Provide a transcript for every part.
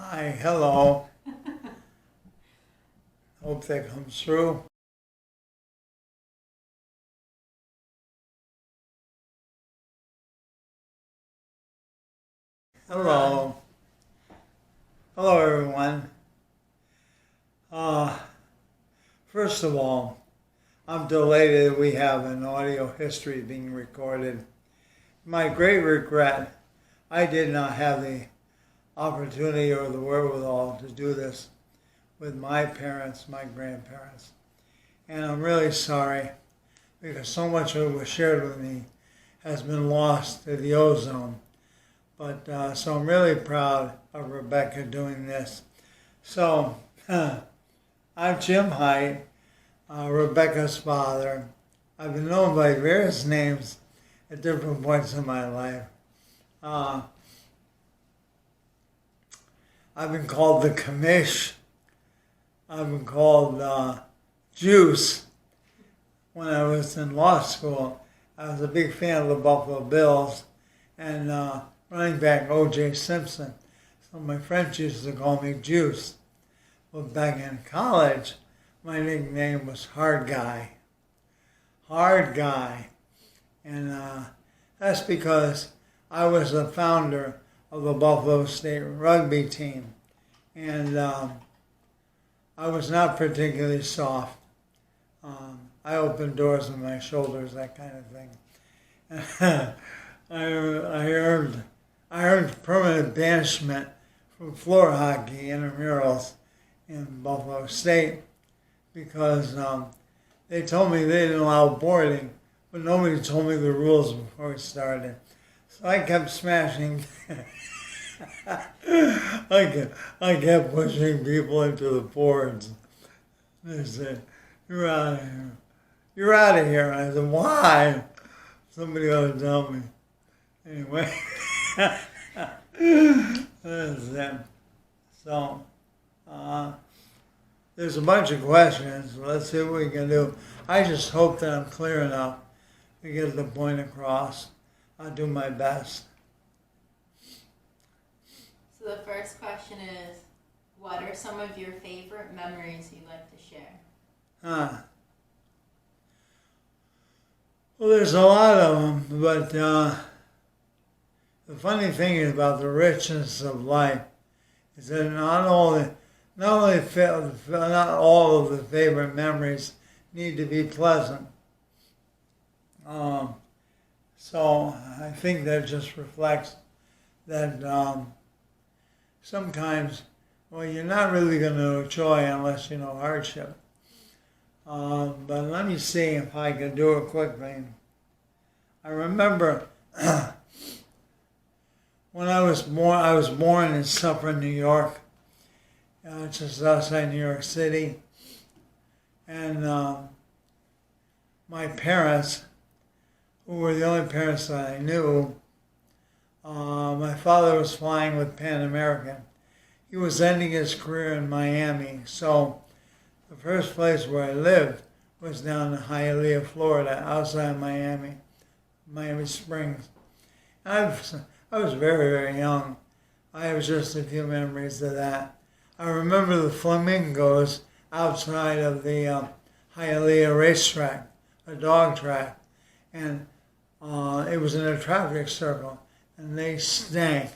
Hi, hello. Hope that comes through. Hello. Hello, everyone. Uh, First of all, I'm delighted we have an audio history being recorded. My great regret, I did not have the opportunity or the wherewithal to do this with my parents, my grandparents. And I'm really sorry because so much of what was shared with me has been lost to the ozone. But so I'm really proud of Rebecca doing this. So I'm Jim Heidt, Rebecca's father. I've been known by various names at different points in my life. I've been called the commish. I've been called Juice. When I was in law school, I was a big fan of the Buffalo Bills and running back O.J. Simpson. So my friends used to call me Juice. But back in college, my nickname was Hard Guy. Hard Guy. And that's because I was the founder of the Buffalo State rugby team. And I was not particularly soft. I opened doors with my shoulders, that kind of thing. I earned permanent banishment from floor hockey intramurals in Buffalo State because they told me they didn't allow boarding, but nobody told me the rules before we started. So I kept smashing. I kept pushing people into the boards. They said, "You're out of here. You're out of here." And I said, "Why?" Somebody ought to tell me. Anyway, that's it. So, there's a bunch of questions. Let's see what we can do. I just hope that I'm clear enough to get the point across. I'll do my best. So the first question is, what are some of your favorite memories you'd like to share? Well, there's a lot of them, but the funny thing is about the richness of life is that not all of the favorite memories need to be pleasant. So I think that just reflects that sometimes, well, you're not really going to know joy unless you know hardship. But let me see if I can do it quickly. I remember when I was born in Suffern, New York, just outside New York City. And my parents, who were the only parents that I knew, my father was flying with Pan American. He was ending his career in Miami, so the first place where I lived was down in Hialeah, Florida, outside Miami Springs. I was very, very young. I have just a few memories of that. I remember the flamingos outside of the Hialeah racetrack, a dog track, and it was in a traffic circle, and they stank.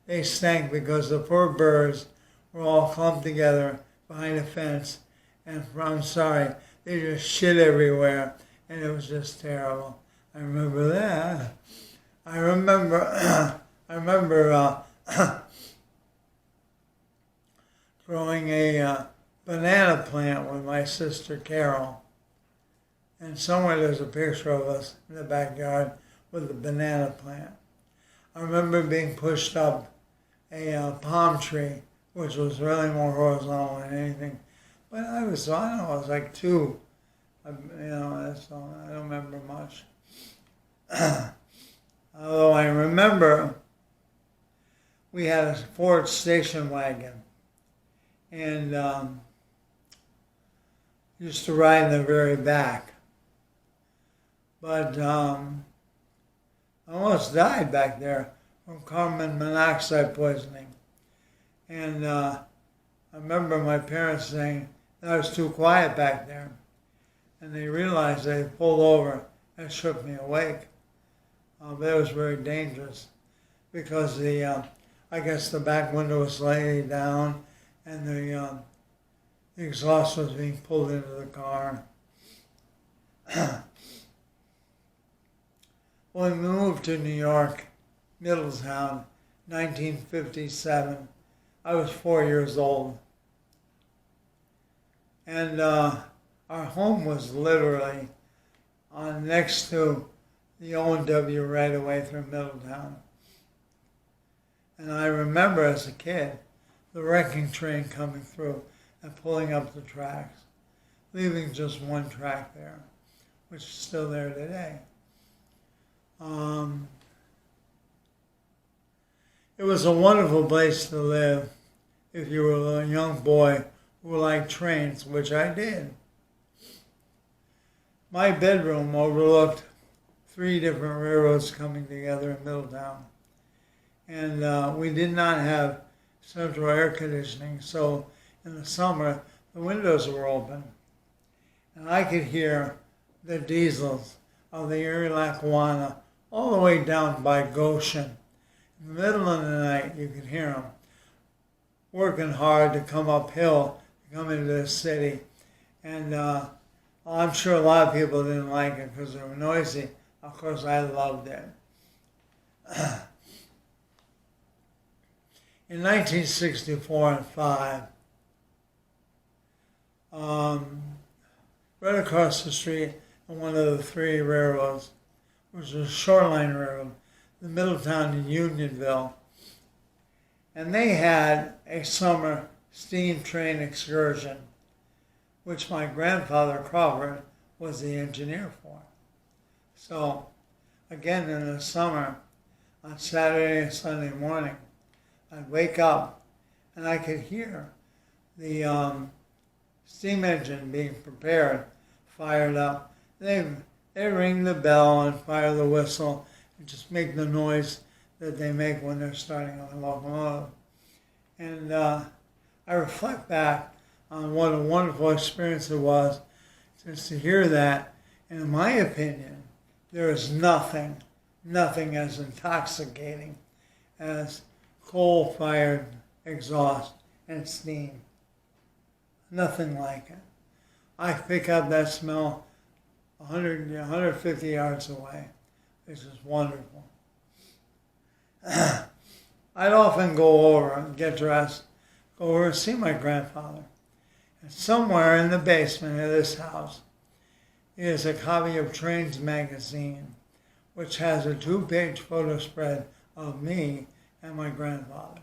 They stank because the poor birds were all clumped together behind a fence, and I'm sorry, they just shit everywhere, and it was just terrible. I remember that. I remember growing a banana plant with my sister Carol. And somewhere there's a picture of us in the backyard with a banana plant. I remember being pushed up a palm tree, which was really more horizontal than anything. But I was like 2. That's all. I don't remember much. Although I remember we had a Ford station wagon and used to ride in the very back. But I almost died back there from carbon monoxide poisoning. And I remember my parents saying that I was too quiet back there. And they realized they pulled over and shook me awake. But it was very dangerous because I guess the back window was slightly down and the exhaust was being pulled into the car. When we moved to New York, Middletown, 1957, I was 4 years old. And our home was literally next to the O&W right away through Middletown. And I remember as a kid, the wrecking train coming through and pulling up the tracks, leaving just one track there, which is still there today. It was a wonderful place to live if you were a young boy who liked trains, which I did. My bedroom overlooked 3 different railroads coming together in Middletown. And we did not have central air conditioning, so in the summer, the windows were open. And I could hear the diesels of the Erie Lackawanna all the way down by Goshen. In the middle of the night, you could hear them working hard to come uphill, to come into the city. And I'm sure a lot of people didn't like it because they were noisy. Of course, I loved it. In 1964 and 5, right across the street on one of the 3 railroads, which was a shoreline railroad, the Middletown to Unionville. And they had a summer steam train excursion, which my grandfather Crawford was the engineer for. So, again, in the summer, on Saturday and Sunday morning, I'd wake up and I could hear the steam engine being prepared, fired up. They ring the bell and fire the whistle and just make the noise that they make when they're starting on a locomotive. And I reflect back on what a wonderful experience it was just to hear that. And in my opinion, there is nothing as intoxicating as coal-fired exhaust and steam. Nothing like it. I pick up that smell 150 yards away. It's just wonderful. I'd often go over and get dressed, go over and see my grandfather. And somewhere in the basement of this house is a copy of Trains magazine, which has a 2-page photo spread of me and my grandfather.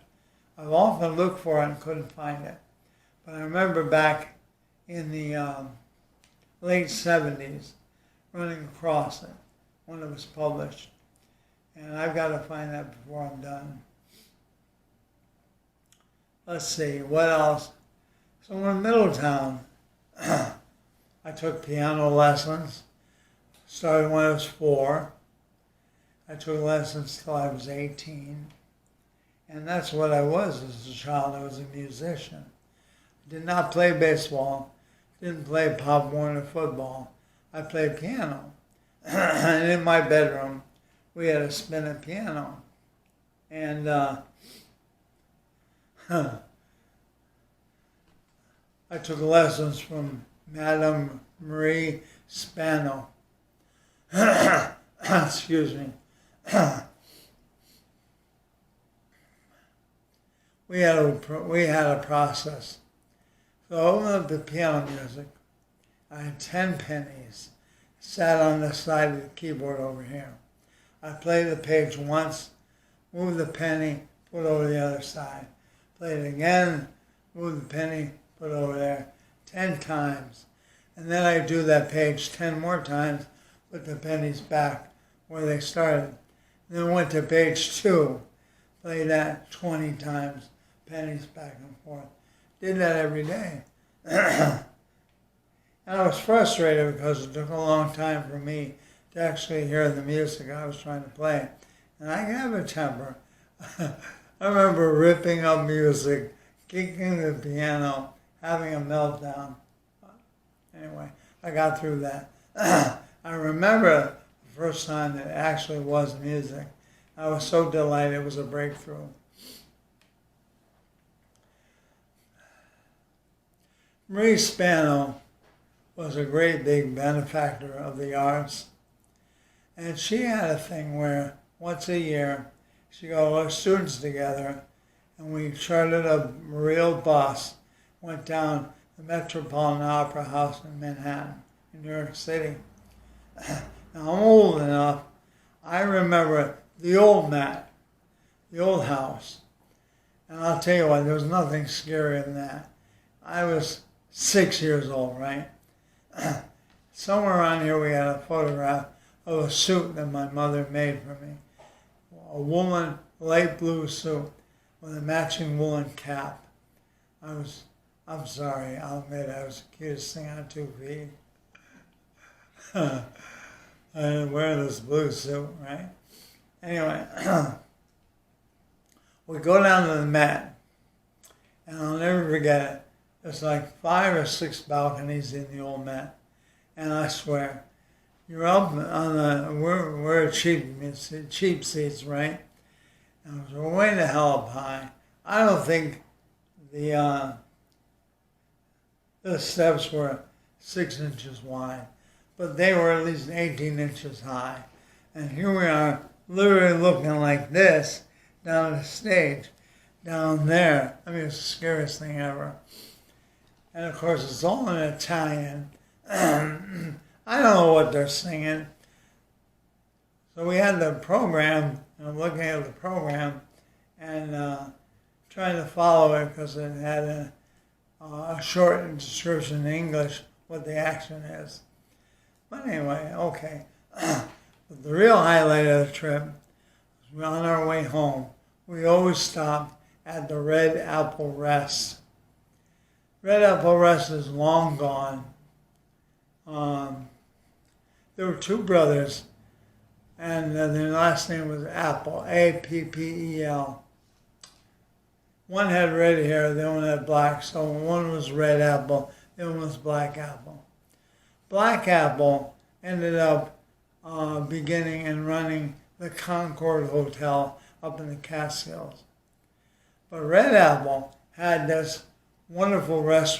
I've often looked for it and couldn't find it. But I remember back in the late 70s running across it when it was published. And I've got to find that before I'm done. Let's see, what else? So in Middletown, I took piano lessons. Started when I was 4. I took lessons till I was 18. And that's what I was as a child. I was a musician. Did not play baseball. Didn't play Pop Warner football. I played piano. And in my bedroom, we had a spinning piano. And I took lessons from Madame Marie Spano. Excuse me. We had a process. So I opened up the piano music. I had 10 pennies. Sat on the side of the keyboard over here. I played the page once, moved the penny, put over the other side. Played it again, move the penny, put over there 10 times. And then I do that page 10 more times, put the pennies back where they started. And then went to page 2, played that 20 times, pennies back and forth. Did that every day. And I was frustrated because it took a long time for me to actually hear the music I was trying to play. And I have a temper. I remember ripping up music, kicking the piano, having a meltdown. Anyway, I got through that. I remember the first time that it actually was music. I was so delighted it was a breakthrough. Marie Spano was a great big benefactor of the arts. And she had a thing where once a year she got all her students together and we chartered a real bus, went down the Metropolitan Opera House in Manhattan, in New York City. Now I'm old enough, I remember the old Met, the old house. And I'll tell you what, there was nothing scarier than that. I was 6 years old, right? Somewhere around here we had a photograph of a suit that my mother made for me. A woolen, light blue suit with a matching woolen cap. I'm sorry, I'll admit I was the cutest thing on 2 feet. I didn't wear this blue suit, right? Anyway, we go down to the Met, and I'll never forget it. There's like 5 or 6 balconies in the old Met, and I swear, you're up on the, we're cheap seats, right? And we're way the hell up high. I don't think the steps were 6 inches wide, but they were at least 18 inches high. And here we are, literally looking like this down the stage, down there. I mean, it's the scariest thing ever. And of course, it's all in Italian. I don't know what they're singing. So we had the program, and I'm looking at the program and trying to follow it because it had a short description in English what the action is. But anyway, okay. But the real highlight of the trip was on our way home. We always stopped at the Red Apple Rest. Red Apple Rest is long gone. There were 2 brothers, and their last name was Apple, A-P-P-E-L. One had red hair, the other one had black, so one was Red Apple, the other one was Black Apple. Black Apple ended up beginning and running the Concord Hotel up in the Catskills. But Red Apple had this wonderful rest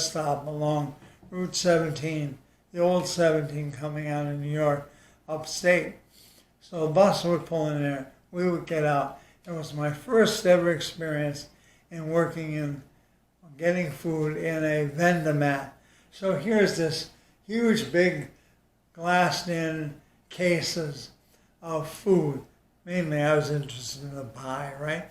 stop along Route 17, the old 17 coming out of New York, upstate. So the bus would pull in there, we would get out. It was my first ever experience in working in getting food in a vendomat. So here's this huge big glassed in cases of food. Mainly I was interested in the pie, right?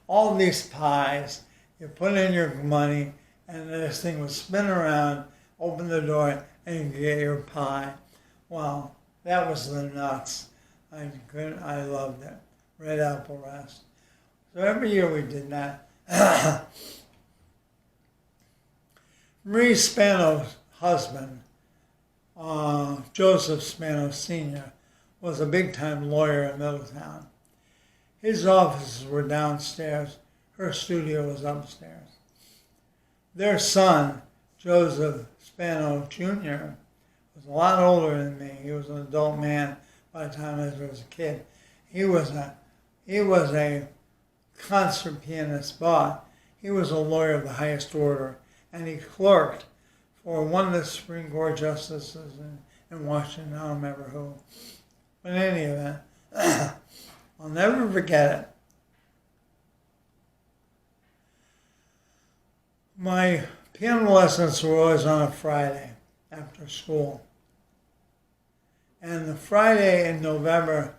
All these pies, you put in your money and this thing would spin around, open the door, and you get your pie. Well, that was the nuts. I loved it. Red Apple Rest. So every year we did that. Marie Spano's husband, Joseph Spano Sr., was a big-time lawyer in Middletown. His offices were downstairs. Her studio was upstairs. Their son, Joseph Spano Jr., was a lot older than me. He was an adult man by the time I was a kid. He was a concert pianist, but he was a lawyer of the highest order, and he clerked for one of the Supreme Court justices in Washington. I don't remember who. But in any event, I'll never forget it. My piano lessons were always on a Friday after school. And the Friday in November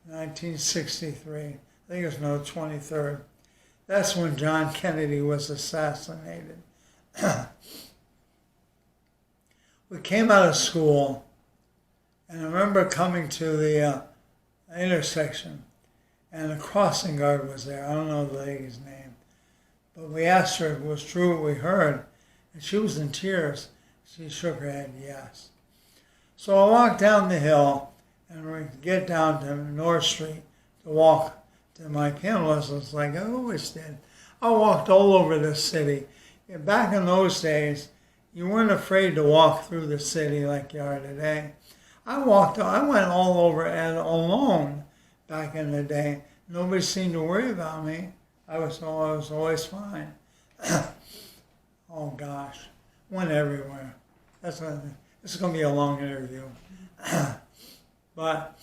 1963, I think it was November 23rd, that's when John Kennedy was assassinated. We came out of school, and I remember coming to the intersection, and a crossing guard was there. I don't know the lady's name, but we asked her if it was true what we heard, and she was in tears. She shook her head, yes. So I walked down the hill, and we get down to North Street to walk to my piano lessons like I always did. I walked all over the city. Back in those days, you weren't afraid to walk through the city like you are today. I went all over and alone back in the day. Nobody seemed to worry about me. I was always fine. Oh gosh, went everywhere. This is going to be a long interview. But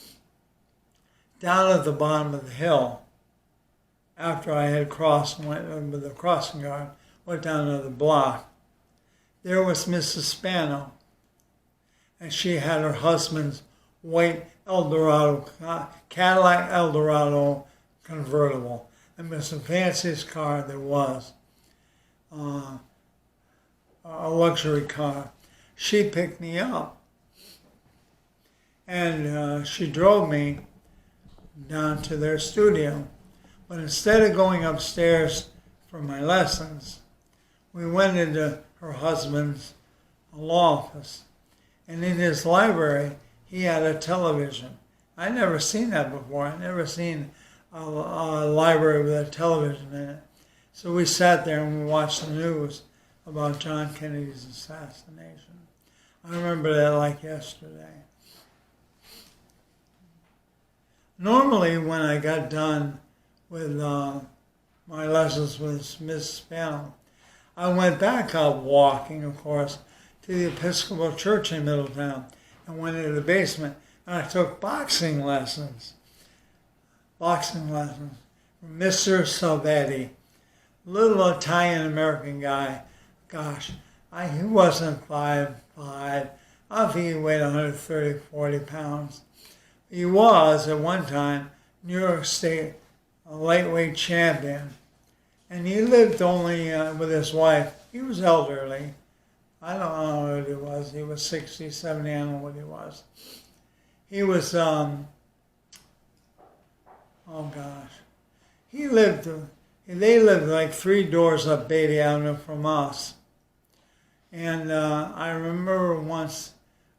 down at the bottom of the hill, after I had crossed, went with the crossing guard, went down to the block, there was Mrs. Spano. And she had her husband's white Cadillac Eldorado convertible. It was the fanciest car there was, a luxury car. She picked me up, and she drove me down to their studio. But instead of going upstairs for my lessons, we went into her husband's law office. And in his library, he had a television. I'd never seen that before. I'd never seen a library with a television in it. So we sat there and we watched the news about John Kennedy's assassination. I remember that like yesterday. Normally, when I got done with my lessons with Miss Spano, I went back out walking, of course, to the Episcopal Church in Middletown and went into the basement and I took boxing lessons. Boxing lessons from Mr. Salvetti, little Italian-American guy. Gosh, he wasn't 5'5". I think he weighed 130, 40 pounds. He was, at one time, New York State lightweight champion. And he lived only with his wife. He was elderly. I don't know what he was. He was 60, 70, I don't know what he was. He was, oh gosh. They lived like 3 doors up Beatty Avenue from us. And I remember once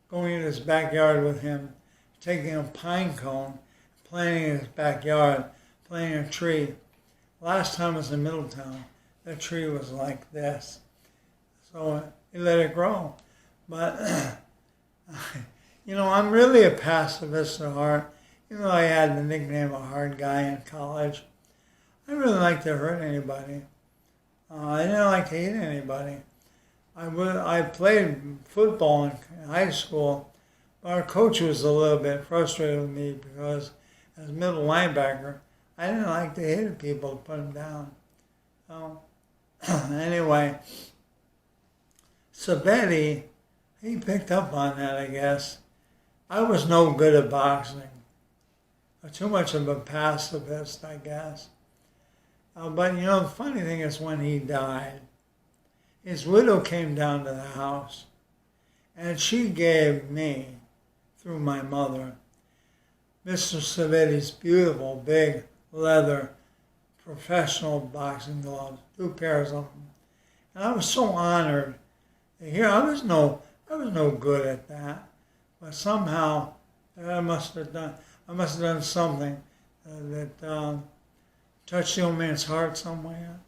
going in his backyard with him, taking a pine cone, planting in his backyard, planting a tree. Last time I was in Middletown, that tree was like this. So he let it grow. But, I'm really a pacifist at heart. Even though I had the nickname of hard guy in college, I didn't really like to hurt anybody. I didn't like to hate anybody. I played football in high school, but our coach was a little bit frustrated with me because as a middle linebacker, I didn't like to hit people to put them down. So, anyway, Sabetti, he picked up on that, I guess. I was no good at boxing. Too much of a pacifist, I guess. But, the funny thing is when he died, his widow came down to the house, and she gave me, through my mother, Mr. Savetti's beautiful, big, leather, professional boxing gloves, 2 pairs of them. And I was so honored to hear. I was no good at that, but somehow I must have done something that touched the old man's heart somewhere.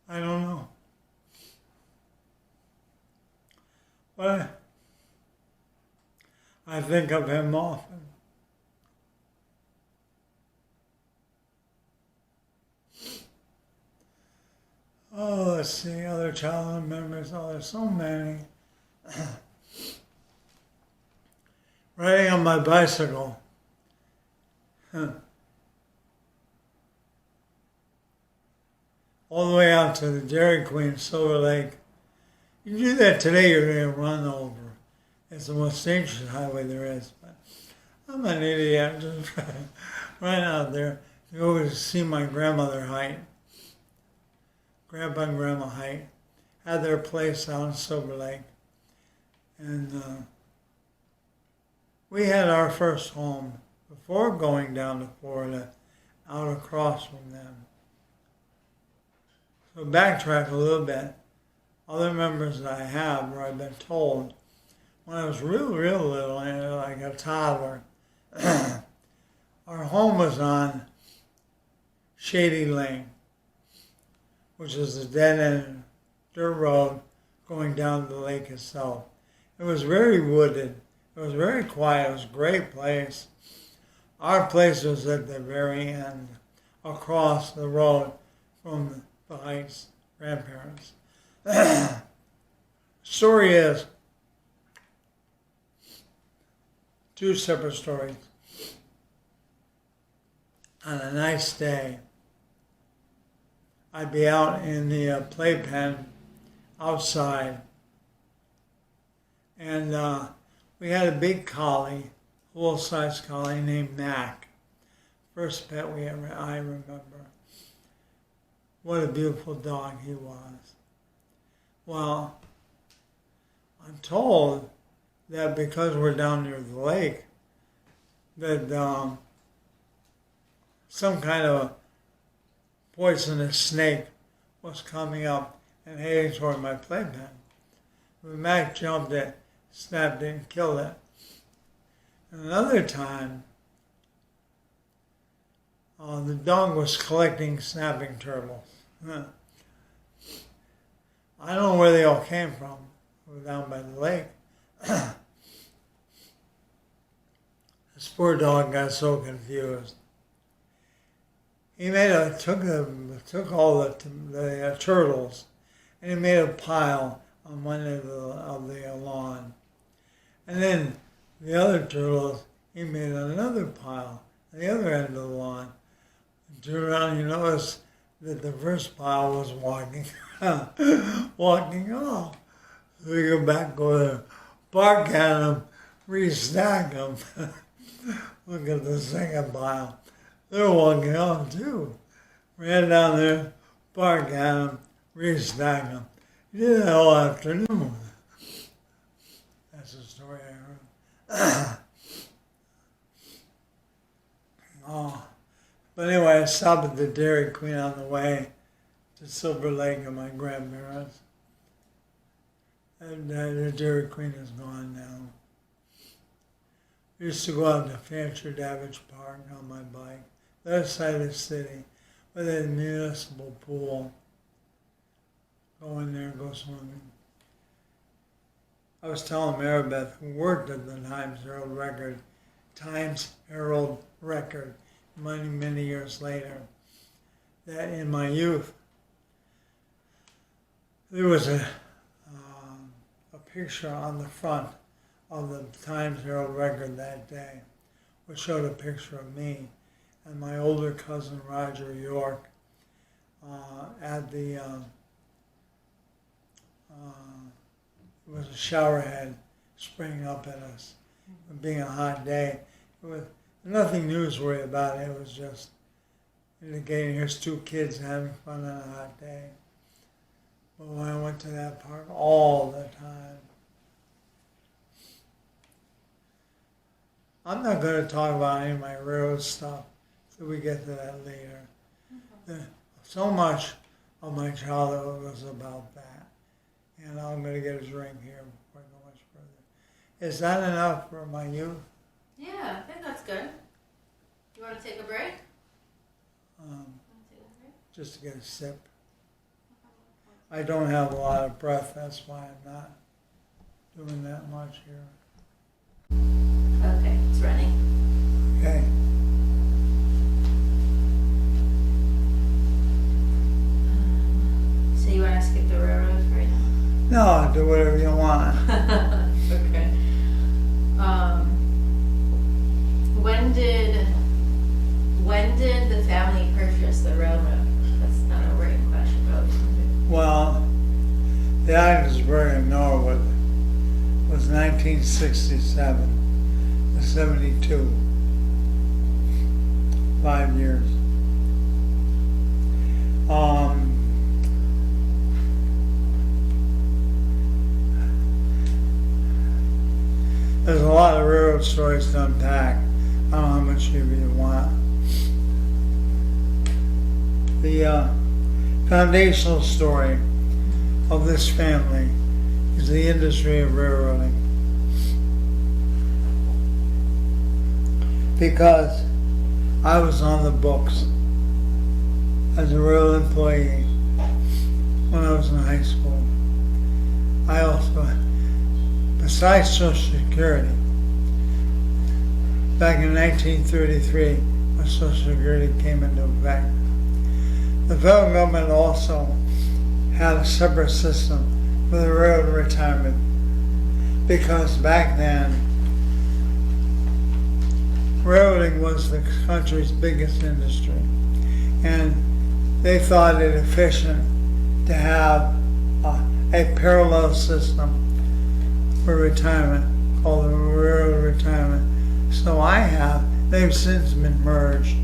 I don't know. But I think of him often. Oh, let's see, other childhood memories. Oh, there's so many. Riding on my bicycle. All the way out to the Dairy Queen, Silver Lake. You do that today, you're going to run over. It's the most dangerous highway there is. But I'm an idiot. I just ran out there to go to see my grandmother Heidt. Grandpa and Grandma Heidt had their place out in Silver Lake. And we had our first home before going down to Florida, out across from them. So backtrack a little bit. Other members that I have where I've been told, when I was real little, like a toddler, our home was on Shady Lane, which is a dead-end dirt road going down to the lake itself. It was very wooded. It was very quiet. It was a great place. Our place was at the very end, across the road from the Heidt's grandparents. Story is, two separate stories. On a nice day, I'd be out in the playpen outside, and we had a big collie, full-size collie named Mac. First pet I remember. What a beautiful dog he was. Well, I'm told that because we're down near the lake, that some kind of poisonous snake was coming up and heading toward my playpen. When Mac jumped it, snapped it, and killed it. And another time, the dog was collecting snapping turtles. I don't know where they all came from. We were down by the lake. This poor dog got so confused. He took all the turtles, and he made a pile on one end of the lawn. And then the other turtles, he made another pile on the other end of the lawn. And turned around, you notice that the first pile was walking off. So we go back, go there, bark at him, restack them. Look at the second pile. They're walking off too. Ran down there, bark at them, restack them. He did that all afternoon. That's the story I heard. But anyway, I stopped at the Dairy Queen on the way to Silver Lake and my grandparents. And the Dairy Queen is gone now. I used to go out to Fancher Davidge Park on my bike, the other side of the city, where they had a municipal pool. Go in there and go swimming. I was telling Maribeth, who worked at the Times Herald Record, many years later, that in my youth, there was a picture on the front of the Times Herald Record that day, which showed a picture of me and my older cousin Roger York at the, it was a shower head spraying up at us. It being a hot day, it was nothing newsworthy about it. It was just indicating here's two kids having fun on a hot day. But when I went to that park all the time. I'm not going to talk about any of my railroad stuff until we get to that later. So much of my childhood was about that. And I'm going to get a drink here before I go much further. Is that enough for my youth? Yeah, I think that's good. You want to take a break? Just to get a sip. I don't have a lot of breath, that's why I'm not doing that much here. Okay, it's running. Okay. So you want to skip the railroad right now? No, do whatever you want. Okay. When did the family purchase the railroad? That's not a great question, but I was wondering. Well, the Ogdensburg in Norwood was 1967 to 72. 5 years. There's a lot of railroad stories to unpack. I don't know how much of you want. The foundational story of this family is the industry of railroading. because I was on the books as a railroad employee when I was in high school. I also, besides Social Security, back in 1933, when Social Security came into effect, the federal government also had a separate system for the railroad retirement, because back then, railroading was the country's biggest industry, and they thought it efficient to have a parallel system for retirement called the railroad retirement. So they've since been merged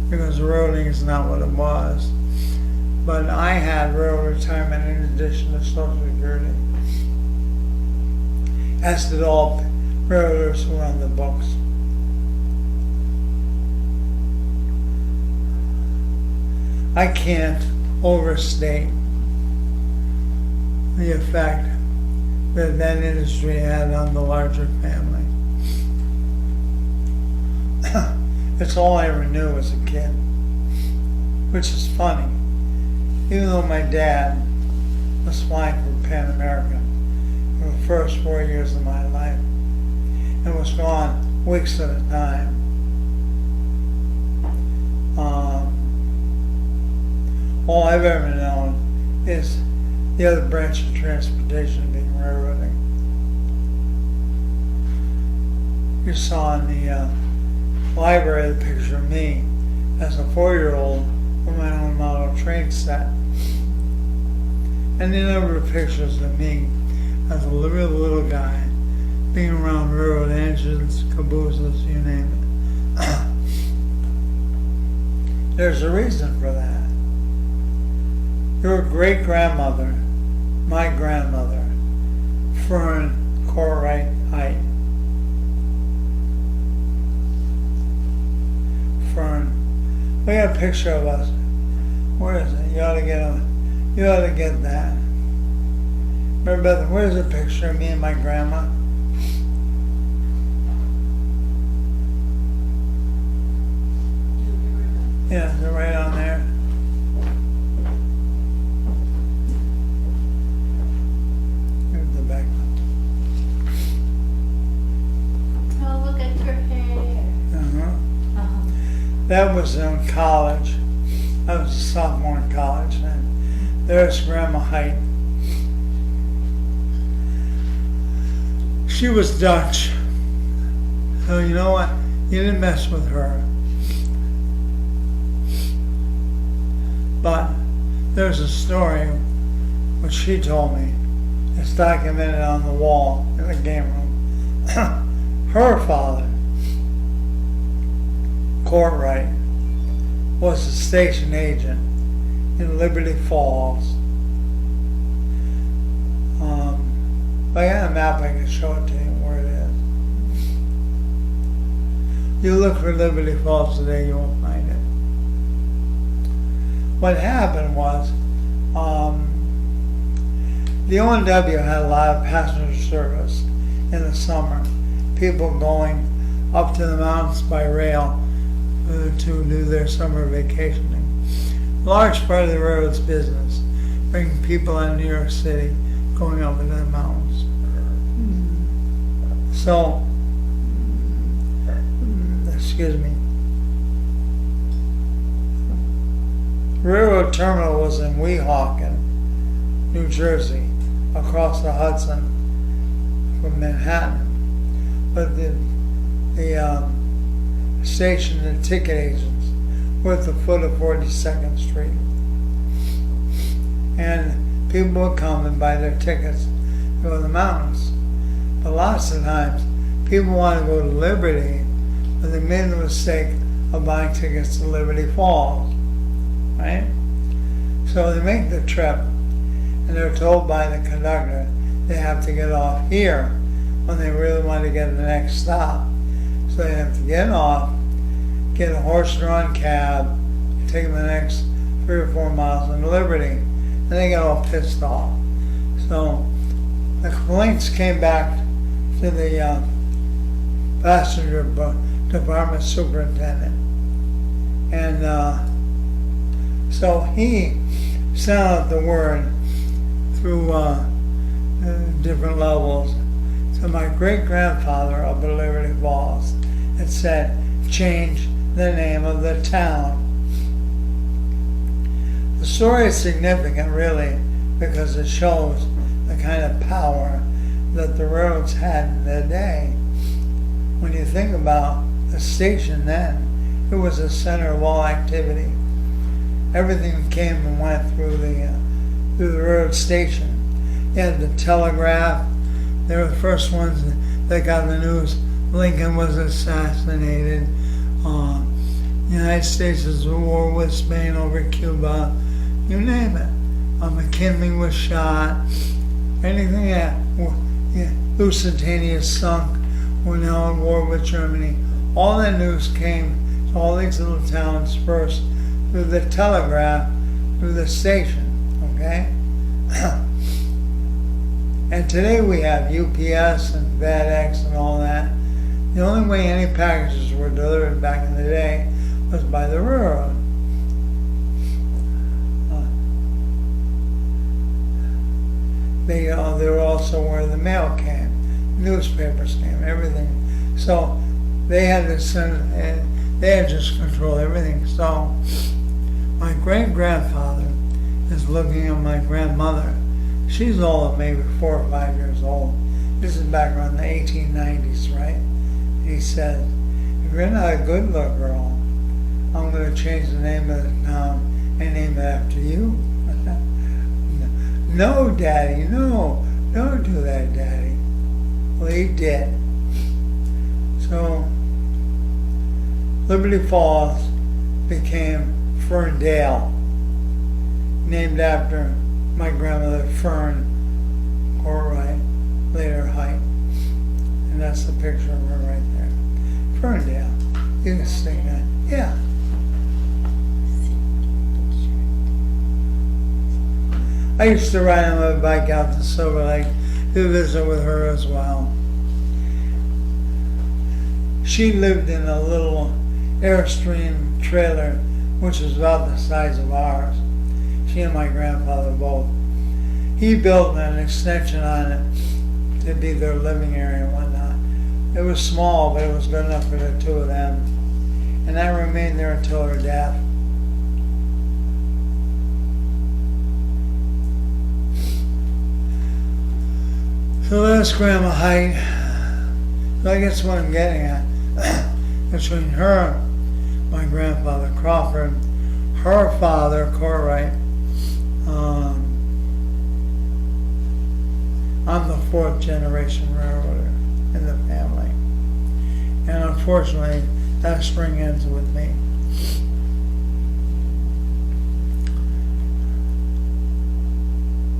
because railroading is not what it was. But I had railroad retirement in addition to Social Security, as did all railroaders who were on the books. I can't overstate the effect that that industry had on the larger family. It's all I ever knew as a kid, which is funny. Even though my dad was flying for Pan American for the first 4 years of my life and was gone weeks at a time, all I've ever known is the other branch of transportation being railroading. You saw in the library the picture of me as a 4-year-old with my own model train set. And the number of pictures of me as a little guy being around railroad engines, cabooses, you name it. There's a reason for that. Your great-grandmother, my grandmother, Fern Heidt. Fern. We got a picture of us. Where is it? You ought to get that. Remember, where's the picture of me and my grandma? Yeah, they're right on there. Here's the back. Oh, look at your hair. That was in college. I was a sophomore in college then. There's Grandma Heidt. She was Dutch. So you know what? You didn't mess with her. But there's a story which she told me. It's documented on the wall in the game room. Her father, Cartwright, was a station agent in Liberty Falls. If I got a map, I can show it to you where it is. You look for Liberty Falls today, you won't find it. What happened was, the O&W had a lot of passenger service in the summer. People going up to the mountains by rail to do their summer vacationing. A large part of the railroad's business, bringing people out of New York City, going up into the mountains. So, excuse me. Railroad terminal was in Weehawken, New Jersey, across the Hudson from Manhattan. But the station and ticket agents were at the foot of 42nd Street. And people would come and buy their tickets to go to the mountains. But lots of times, people want to go to Liberty, but they made the mistake of buying tickets to Liberty Falls, right? So they make the trip, and they're told by the conductor they have to get off here when they really want to get to the next stop. So they have to get off, get a horse-drawn cab, take them the next 3 or 4 miles into Liberty, and they get all pissed off. So the complaints came back to the passenger department superintendent. And so he sent out the word through different levels to my great-grandfather up at Liberty Falls. It said, change the name of the town. The story is significant, really, because it shows the kind of power that the railroads had in their day. When you think about the station then, it was the center of all activity. Everything came and went through the railroad station. You had the telegraph. They were the first ones that got the news. Lincoln was assassinated. The United States was at war with Spain over Cuba. You name it. McKinley was shot. Anything that Lusitania sunk. We're now in war with Germany. All that news came to all these little towns first through the telegraph, through the station, okay? And today we have UPS and FedEx and all that. The only way any packages were delivered back in the day was by the railroad. They were also where the mail came, newspapers came, everything. So they had to send, they had just control everything. So my great-grandfather is looking at my grandmother. She's old, maybe 4 or 5 years old. This is back around the 1890s, right? He said, if you're not a good little girl, I'm going to change the name of the town and name it after you. No, Daddy, no, don't do that, Daddy. Well, he did. So, Liberty Falls became Ferndale, named after my grandmother Fern Corwright, later Heidt. And that's the picture of her right there. Ferndale. You can stick that. Yeah. I used to ride on my bike out to Silver Lake to visit with her as well. She lived in a little Airstream trailer, which was about the size of ours. She and my grandfather both. He built an extension on it to be their living area and whatnot. It was small, but it was good enough for the two of them. And that remained there until her death. So that's Grandma Heidt. So I guess what I'm getting at, between her, my grandfather Crawford, her father Corwright, I'm the 4th generation railroader in the family. And unfortunately, that string ends with me.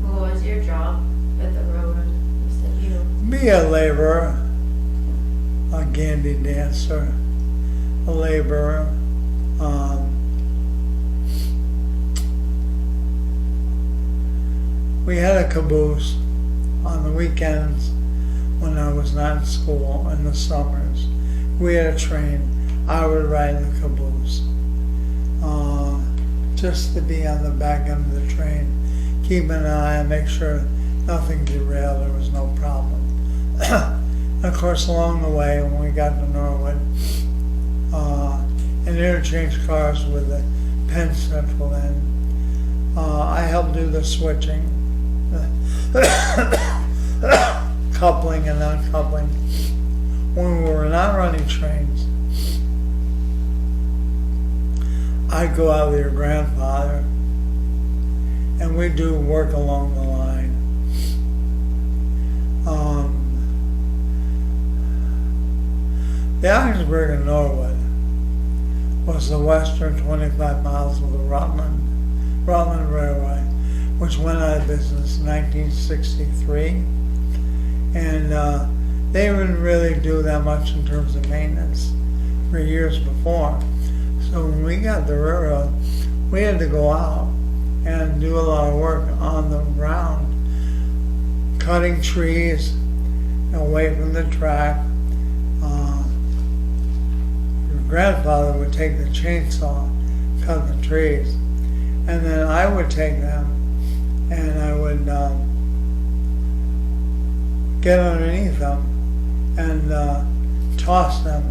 What was your job at the railroad? You said you... Be a laborer, a gandy dancer, a laborer. We had a caboose on the weekends when I was not in school in the summers. We had a train. I would ride the caboose just to be on the back end of the train, keep an eye and make sure nothing derailed, there was no problem. Of course, along the way, when we got to Norwood, and interchanged cars with the Penn Central end, I helped do the switching, coupling and uncoupling. When we were not running trains, I'd go out with your grandfather and we'd do work along the line. The Augsburg and Norwood was the western 25 miles of the Rutland Railway, which went out of business in 1963. And they didn't really do that much in terms of maintenance for years before. So when we got the railroad, we had to go out and do a lot of work on the ground, cutting trees away from the track, grandfather would take the chainsaw, cut the trees, and then I would take them and I would get underneath them and toss them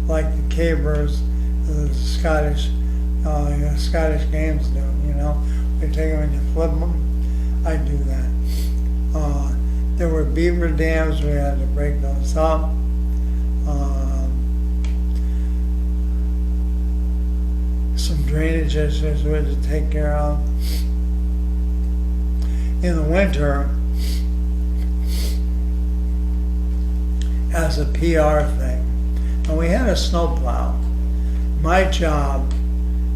like the cavers, the Scottish games do, you know. You take them and you flip them. I do that. There were beaver dams, we had to break those up. Some drainage issues we had to take care of. In the winter, as a PR thing, and we had a snowplow. My job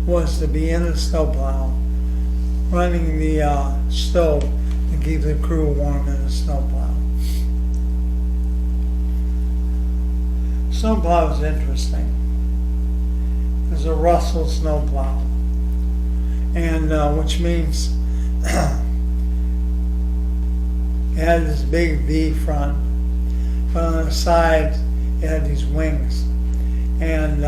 was to be in the snowplow, running the stove to keep the crew warm in the snowplow. Snowplow is interesting. There's a Russell snowplow, and which means it had this big V front, but on the sides it had these wings, and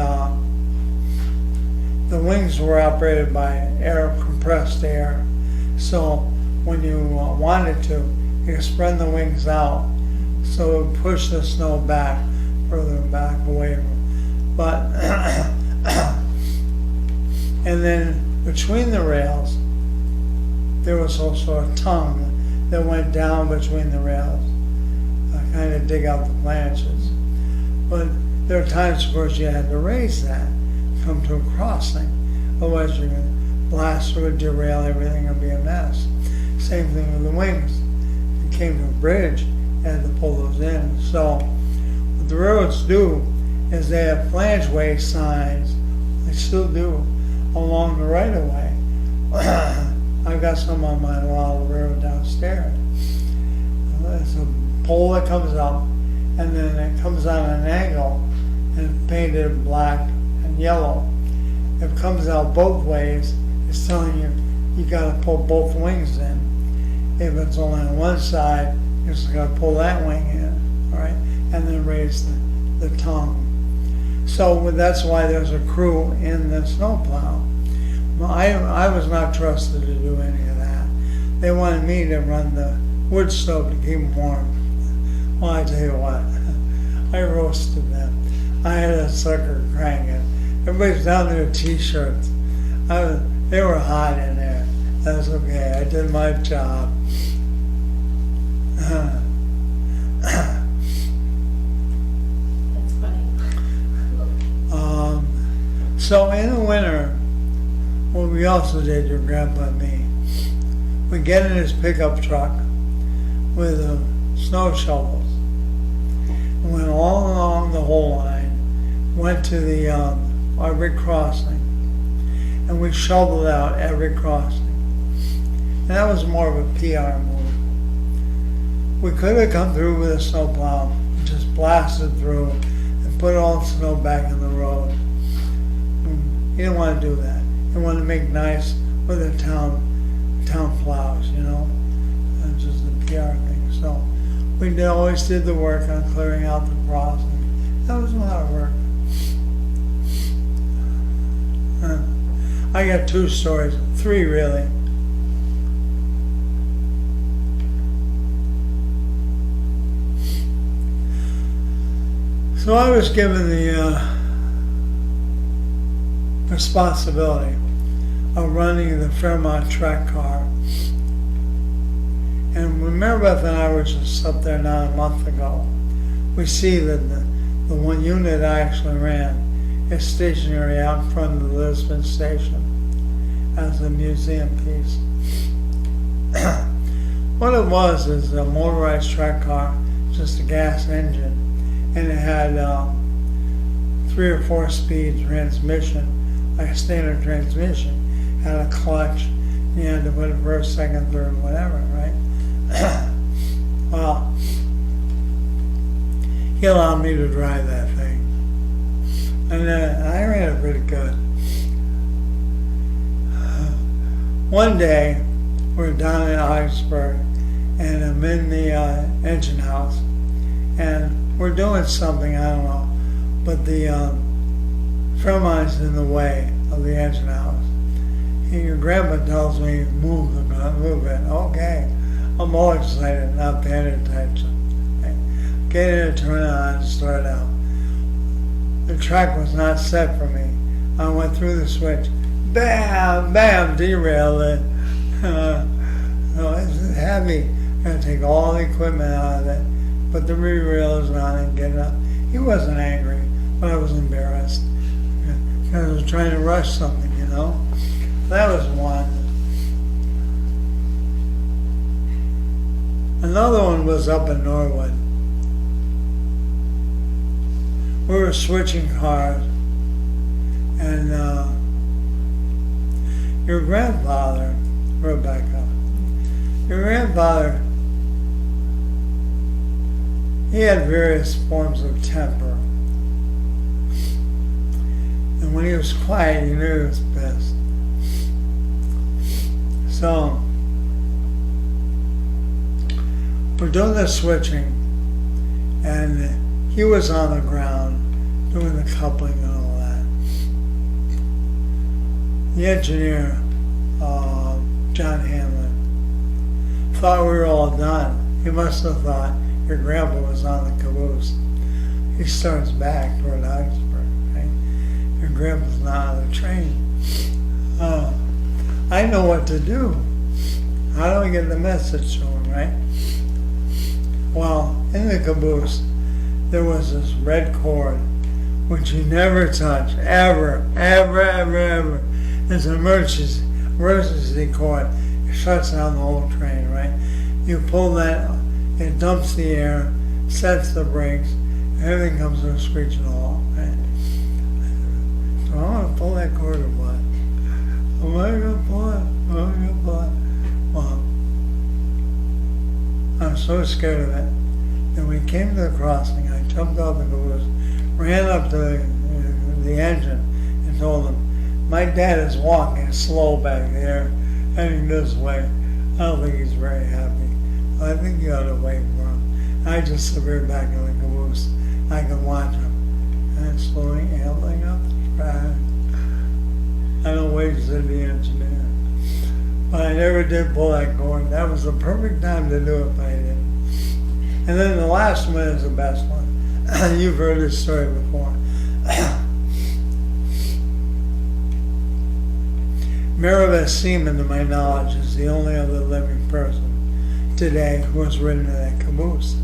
the wings were operated by air, compressed air. So when you wanted to, you could spread the wings out, so it would push the snow back, further back away. But and then between the rails, there was also a tongue that went down between the rails, kind of dig out the branches. But there are times, of course, you had to raise that, come to a crossing. Otherwise, you're going to blast would derail everything and be a mess. Same thing with the wings. If you came to a bridge, you had to pull those in. So what the railroads do is they have flangeway signs, they still do, along the right-of-way. I've got some on my wall railroad downstairs. There's a pole that comes up, and then it comes on an angle, and it's painted black and yellow. If it comes out both ways, it's telling you you got to pull both wings in. If it's only on one side, you're just got to pull that wing in, all right, and then raise the tongue. So that's why there's a crew in the snowplow. Well, I was not trusted to do any of that. They wanted me to run the wood stove to keep them warm. Well, I tell you what, I roasted them. I had a sucker cranking. Everybody's down there in t-shirts. They were hot in there. That's okay. I did my job. That's funny. So in the winter, what we also did, your grandpa and me, we get in his pickup truck with snow shovels and went all along the whole line, went to the every crossing, and we shoveled out every crossing. And that was more of a PR move. We could have come through with a snowplow and just blasted through and put all the snow back in the road. He didn't want to do that. He wanted to make nice with the town plows, you know. That's just a PR thing. So we always did the work on clearing out the crossing. That was a lot of work. I got 2 stories, 3 really. So I was given the responsibility of running the Fairmont track car. And when Mary Beth and I were just up there not a month ago, we see that the one unit I actually ran is stationary out in front of the Lisbon station as a museum piece. What it was is a motorized track car, just a gas engine, and it had 3 or 4 speed transmission, like a standard transmission, had a clutch, you had to put it first, second, third, whatever, right? Well, he allowed me to drive that thing. And I ran it pretty good. One day, we're down in Augsburg, and I'm in the engine house, and we're doing something, I don't know, but the friend of mine's in the way of the engine house. And your grandpa tells me, move it. Okay. I'm all excited, not paying attention. Okay. Get it, turn it on, start out. The track was not set for me. I went through the switch, bam, bam, derailed it. So it's heavy. Gotta take all the equipment out of it, put the re-rails on and get it up. He wasn't angry, but I was embarrassed because I was trying to rush something, you know. That was one. Another one was up in Norwood. We were switching cars, and your grandfather, Rebecca, your grandfather, he had various forms of temper. And when he was quiet, you knew he was pissed. So, we're doing the switching, and he was on the ground doing the coupling and all that. The engineer, John Hamlin, thought we were all done. He must have thought your grandpa was on the caboose. He starts back toward Augsburg, right? Your grandpa's not on the train. I know what to do. How do I get the message to him, right? Well, in the caboose, there was this red cord, which you never touch, ever. It's an emergency cord. It shuts down the whole train, right? You pull that, it dumps the air, sets the brakes, everything comes to a screeching halt, right? So I'm going to pull that cord or what? Am I going to pull it? Well, I'm so scared of it. And we came to the crossing, I jumped off the caboose, ran up to the engine and told them, my dad is walking slow back there, heading this way. I don't think he's very happy. I think you ought to wait for him. I just sit back in the caboose. I can watch him. And slowly ambling up the track. I don't wait to see the engineer. But I never did pull that cord. That was the perfect time to do it if I did. And then the last one is the best one. You've heard this story before. Maribeth Seaman, to my knowledge, is the only other living person today who was ridden in that caboose.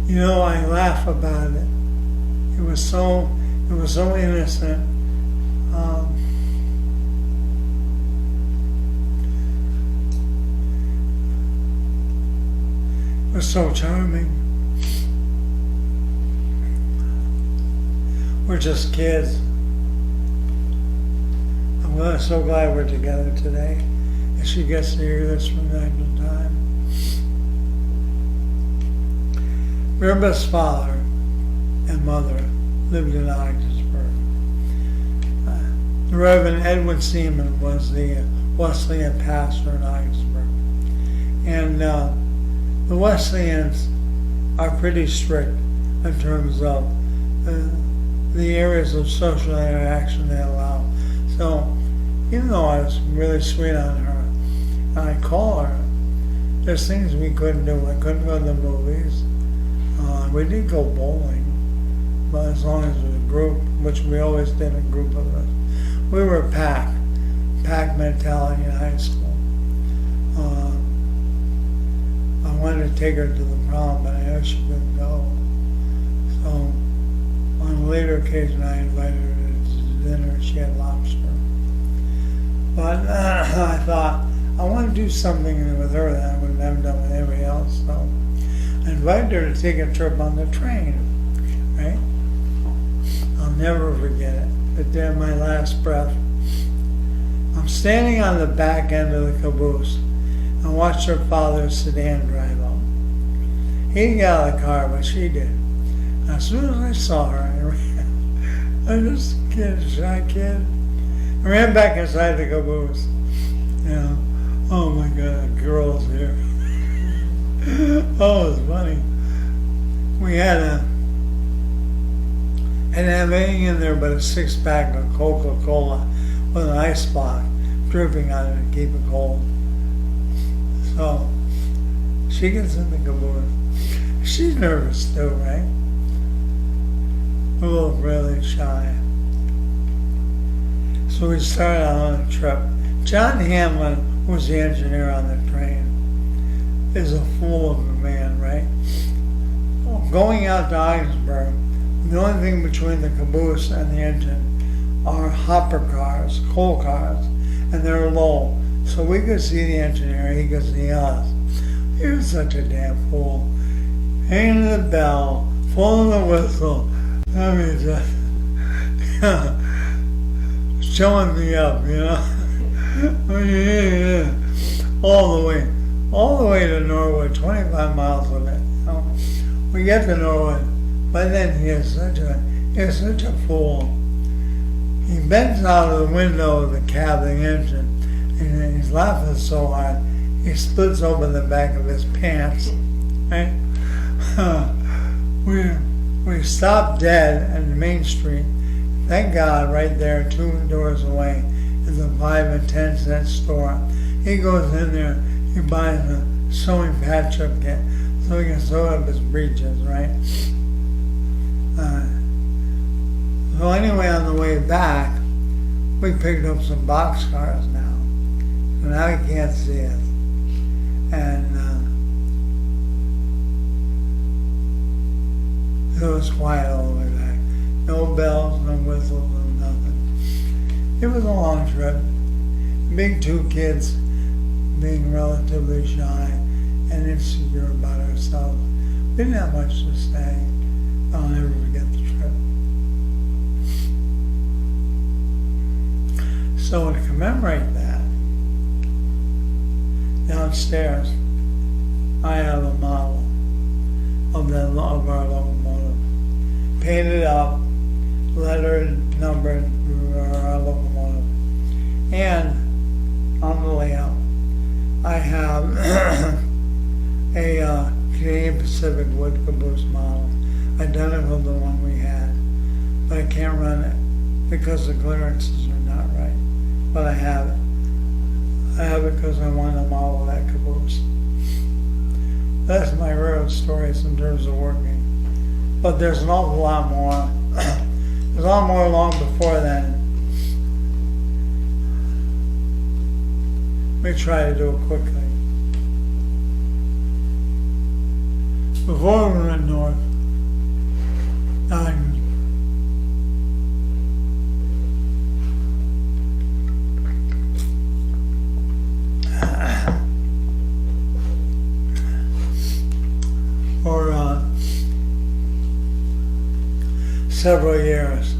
You know, I laugh about it. It was so innocent. It was so charming. We're just kids. I'm so glad we're together today. And she gets to hear this from time to time. Rebecca's father and mother lived in Augsburg. The Reverend Edwin Seaman was the Wesleyan pastor in Augsburg. And the Wesleyans are pretty strict in terms of the areas of social interaction they allow. So, even though I was really sweet on her, and I call her, there's things we couldn't do. I couldn't go to the movies. We did go bowling, but as long as it was a group, which we always did a group of us. We were pack mentality in high school. I wanted to take her to the prom, but I know she couldn't go. So on a later occasion, I invited her to dinner. She had lobster. But I thought, I want to do something with her that I would have done with anybody else. So I invited her to take a trip on the train, right? I'll never forget it. But there, my last breath, I'm standing on the back end of the caboose and watched her father's sedan drive out. He didn't get out of the car, but she did. As soon as I saw her, I ran. I just shy kid. I ran back inside the caboose. You know, Oh my God, girls here. Oh, it was funny. We hadn't have anything in there but a 6-pack of Coca-Cola with an ice block dripping on it to keep it cold. So she gets in the caboose. She's nervous too, right? A little really shy. So we started on a trip. John Hamlin, who was the engineer on the train, is a fool of a man, right? Going out to Augsburg, the only thing between the caboose and the engine are hopper cars, coal cars, and they're low. So we could see the engineer, he could see us. He was such a damn fool. Hanging the bell, pulling the whistle. I mean, just showing me up, you know. all the way to Norwood, 25 miles of it. You know? We get to Norwood, but then he is such a fool. He bends out of the window of the cab, the engine, and he's laughing so hard, he splits open the back of his pants. Right? We stopped dead on Main Street. Thank God, right there, 2 doors away, is a 5 and 10 cent store. He goes in there, he buys a sewing patch-up kit so he can sew up his breeches, right? So anyway, on the way back, we picked up some boxcars now. So now he can't see us. And it was quiet all the way back. No bells, no whistles, no nothing. It was a long trip. Being 2 kids, being relatively shy and insecure about ourselves. We didn't have much to say. I'll never forget the trip. So to commemorate that, downstairs, I have a model of our locomotive, painted up, lettered, numbered, our locomotive, and on the layout, I have a Canadian Pacific wood caboose model, identical to the one we had, but I can't run it because the clearances are not right. But I have it. I have it because I want to model that caboose. That's my real stories in terms of working. But there's an awful lot more. There's a lot more long before then. Let me try to do it quickly. Before we went north, for several years.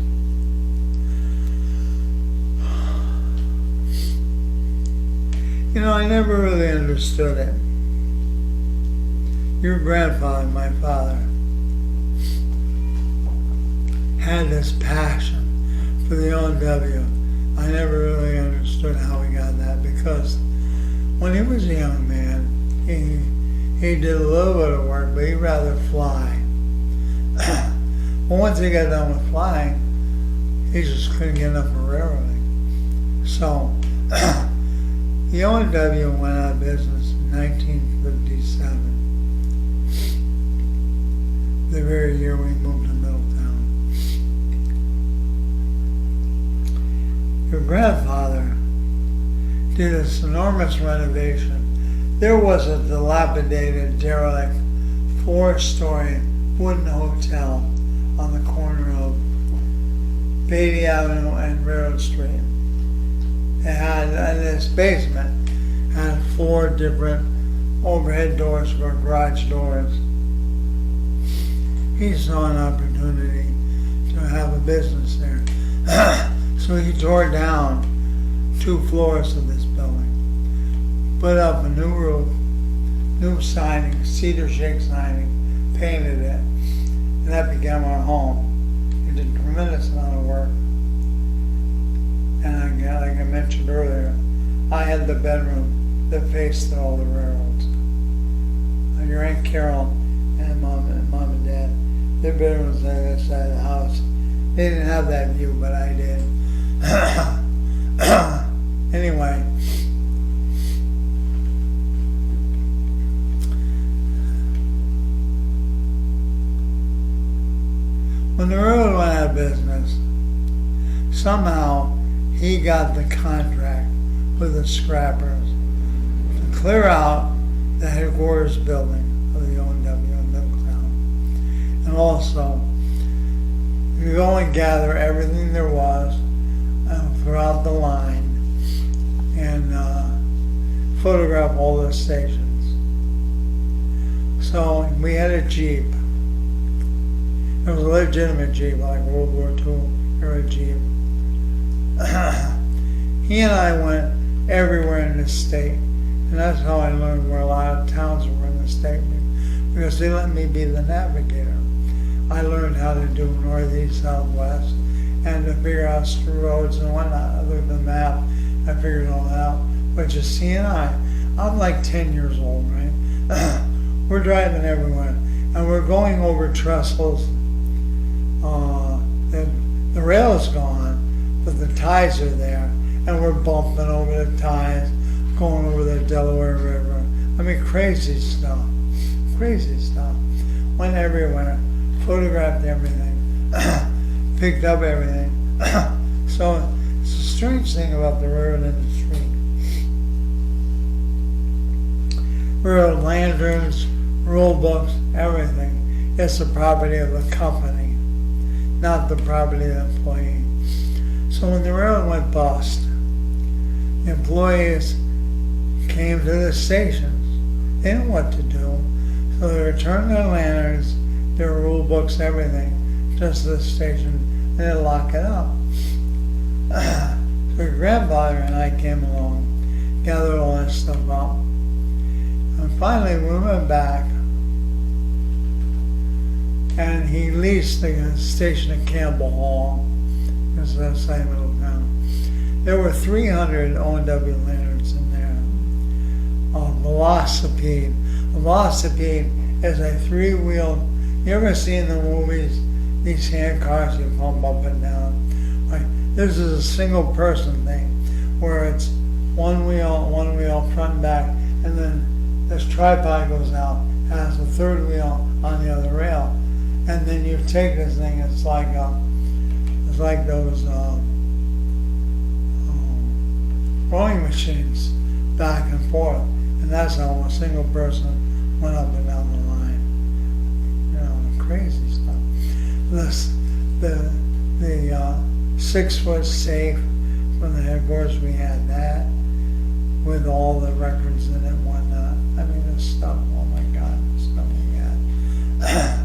You know, I never really understood it. Your grandfather, my father, had this passion for the OW. I never really understood how he got that, because when he was a young man, he did a little bit of work, but he'd rather fly. But once he got done with flying, he just couldn't get enough of railroading. So the OW went out of business in 1957, the very year we moved to Middletown. Your grandfather did this enormous renovation. There was a dilapidated, derelict, 4-story wooden hotel on the corner of Beatty Avenue and Railroad Street. It had, in this basement, had 4 different overhead doors for garage doors. He saw an opportunity to have a business there. So he tore down 2 floors of this building, put up a new roof, new siding, cedar shake siding, painted it, and that became our home. He did a tremendous amount of work. And like I mentioned earlier, I had the bedroom that faced all the railroads. Your Aunt Carol and Mom and Dad, their bedroom was on the other side of the house. They didn't have that view, but I did. Anyway, when the railroad went out of business, somehow he got the contract with the scrappers to clear out the headquarters building of the O&W in Middletown. And also, you go and gather everything there was throughout the line and photograph all the stations. So we had a Jeep. It was a legitimate Jeep, like World War II era Jeep. He and I went everywhere in the state. And that's how I learned where a lot of towns were in the state, because they let me be the navigator. I learned how to do northeast, southwest, and to figure out through roads and whatnot. I looked at the map, I figured all that out. But you see, I'm like 10 years old, right? We're driving everywhere, and we're going over trestles. The rail's gone, but the ties are there, and we're bumping over the ties, going over the Delaware River. I mean, crazy stuff. Crazy stuff. Went everywhere, photographed everything, picked up everything. So it's a strange thing about the railroad industry. Railroad lanterns, rule books, everything. It's the property of the company, not the property of the employee. So when the railroad went bust, the employees came to the stations. They didn't know what to do. So they returned their lanterns, their rule books, everything, just to the station, and they'd lock it up. So your grandfather and I came along, gathered all that stuff up. And finally we went back, and he leased the station at Campbell Hall, because that's the same little town. There were 300 O&W lanterns in there. Velocipede. Velocipede is a three-wheel. You ever see in the movies these hand cars you pump up and down? Like, this is a single person thing where it's one wheel front and back, and then this tripod goes out, has a third wheel on the other rail, and then you take this thing. It's like those rowing machines, back and forth. And that's how a single person went up and down the line. You know, crazy stuff. The 6-foot safe from the headquarters, we had that with all the records in it and whatnot. I mean, this stuff, oh my God, the stuff we had.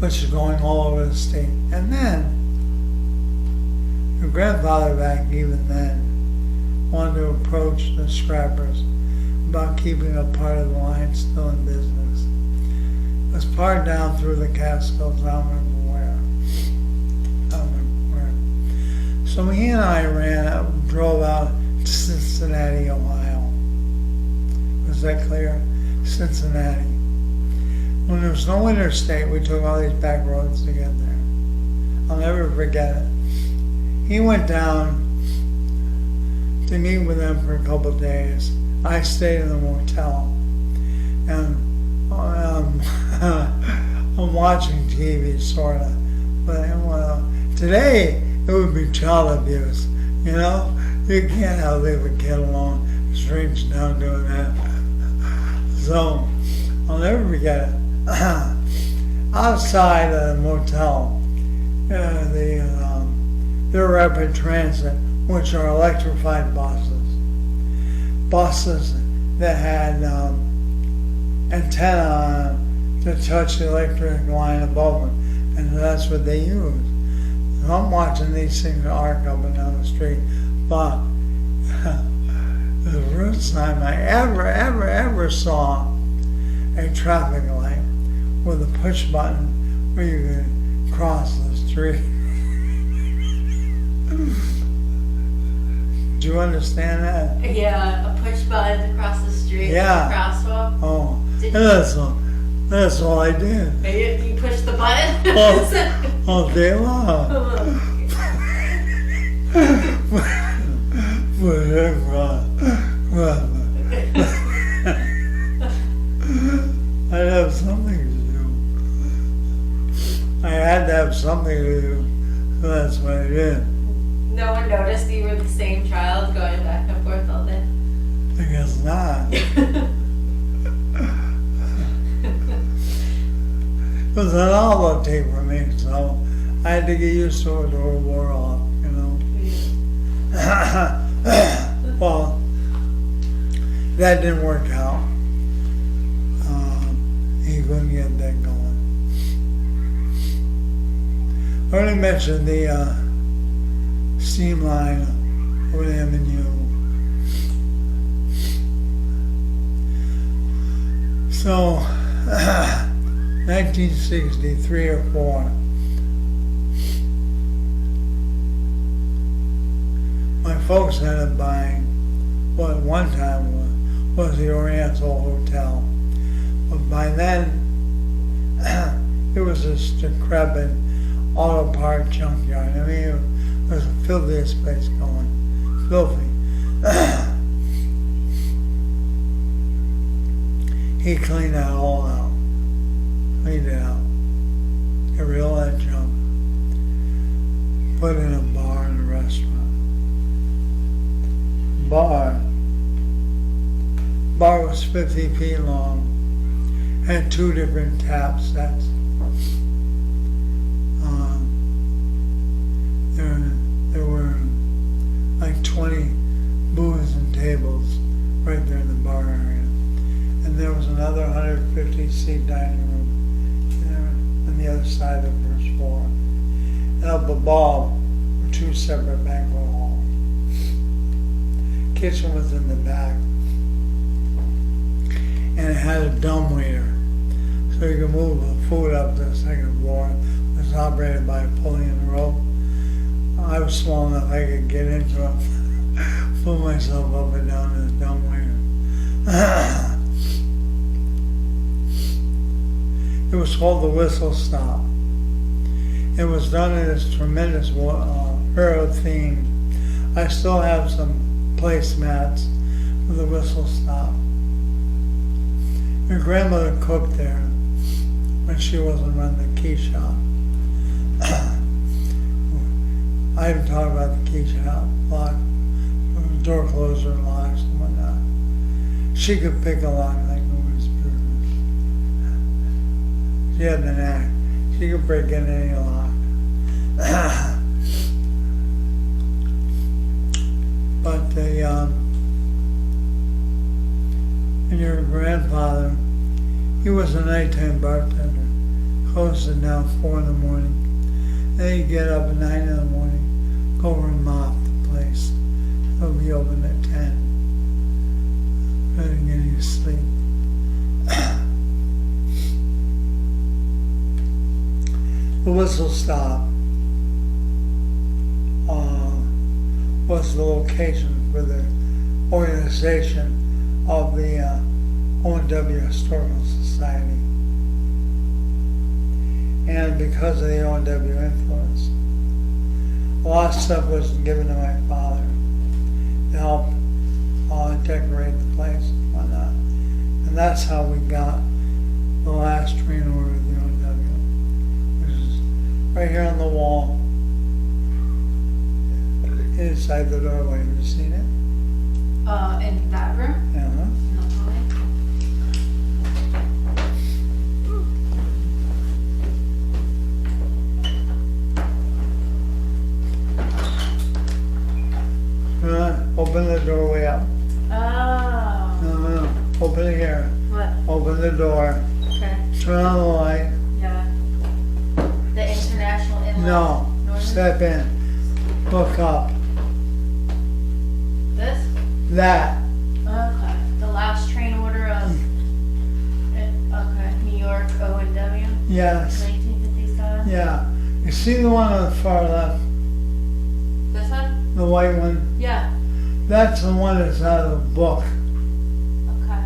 Which is going all over the state. And then, your grandfather back even then wanted to approach the scrappers about keeping a part of the line still in business. It was part down through the Catskills, I don't remember where. So he and I drove out to Cincinnati, Ohio. Was that clear? Cincinnati. When there was no interstate, we took all these back roads to get there. I'll never forget it. He went down to meet with them for a couple of days. I stayed in the motel, and I'm watching TV, sort of. But today, it would be child abuse, you know? You can't leave a kid alone, strange down doing that. So, I'll never forget it. Outside of the motel, they're rapid transit, which are electrified buses that had antenna on them to touch the electric line above them, and that's what they use. So I'm watching these things arc up and down the street, but the first time I ever saw a traffic light with a push button where you could cross the street. Did you understand that? Yeah, a push button to cross the street. Yeah. Crosswalk. Oh, Did that's all I did. you push the button? All day long. I'd have something to do. I had to have something to do, so that's what I did. No one noticed you were the same child going back and forth all day. I guess not. It was an outlaw tape for me, so I had to get used to it or it wore off, you know. Well, that didn't work out. He couldn't get that going. I already mentioned the steam line over the M&U. So, 1963 or 4. My folks ended up buying what at one time was the Oriental Hotel. But by then, it was this decrepit auto part junkyard. I mean, it was the filthiest place going. Filthy. He cleaned that all out. Cleaned it out. Got rid of all that junk. Put in a bar and a restaurant. Bar was 50 feet long. Had 2 different tap sets. There were like 20 booths and tables right there in the bar area. And there was another 150-seat dining room there on the other side of the first floor. And up above were 2 separate banquet halls. Kitchen was in the back. And it had a dumbwaiter. So you could move the food up to the second floor. It was operated by pulling in the rope. I was small enough I could get into it, pull myself up and down to the dumbwaiter. It was called the Whistle Stop. It was done in this tremendous hero theme. I still have some placemats for the Whistle Stop. Your grandmother cooked there when she wasn't running the key shop. I didn't talk about the key shop, lock, door closer, locks and whatnot. She could pick a lock like nobody's business. She had the knack. She could break in any lock. But and your grandfather, he was a nighttime bartender, closed it down 4 in the morning. Then he'd get up at 9 in the morning, go over and mop the place. It'll be open at 10. Try to get you to sleep. The Whistle Stop was the location for the organization of the O&W Historical Society. And because of the O&W influence, a lot of stuff was given to my father to help decorate the place and whatnot. And that's how we got the last train order of the O&W, which is right here on the wall, inside the doorway. Have you seen it? In that room? Yeah. No, Open the doorway up. Oh. No. Open it here. What? Open the door. Okay. Turn on the light. Yeah. The International Inlet. No. Northern? Step in. Look up. This? That. Okay. The last train order of New York O&W? Yes. 1957? Yeah. You see the one on the far left? This one? The white one? Yeah. That's the one that's out of the book. Okay.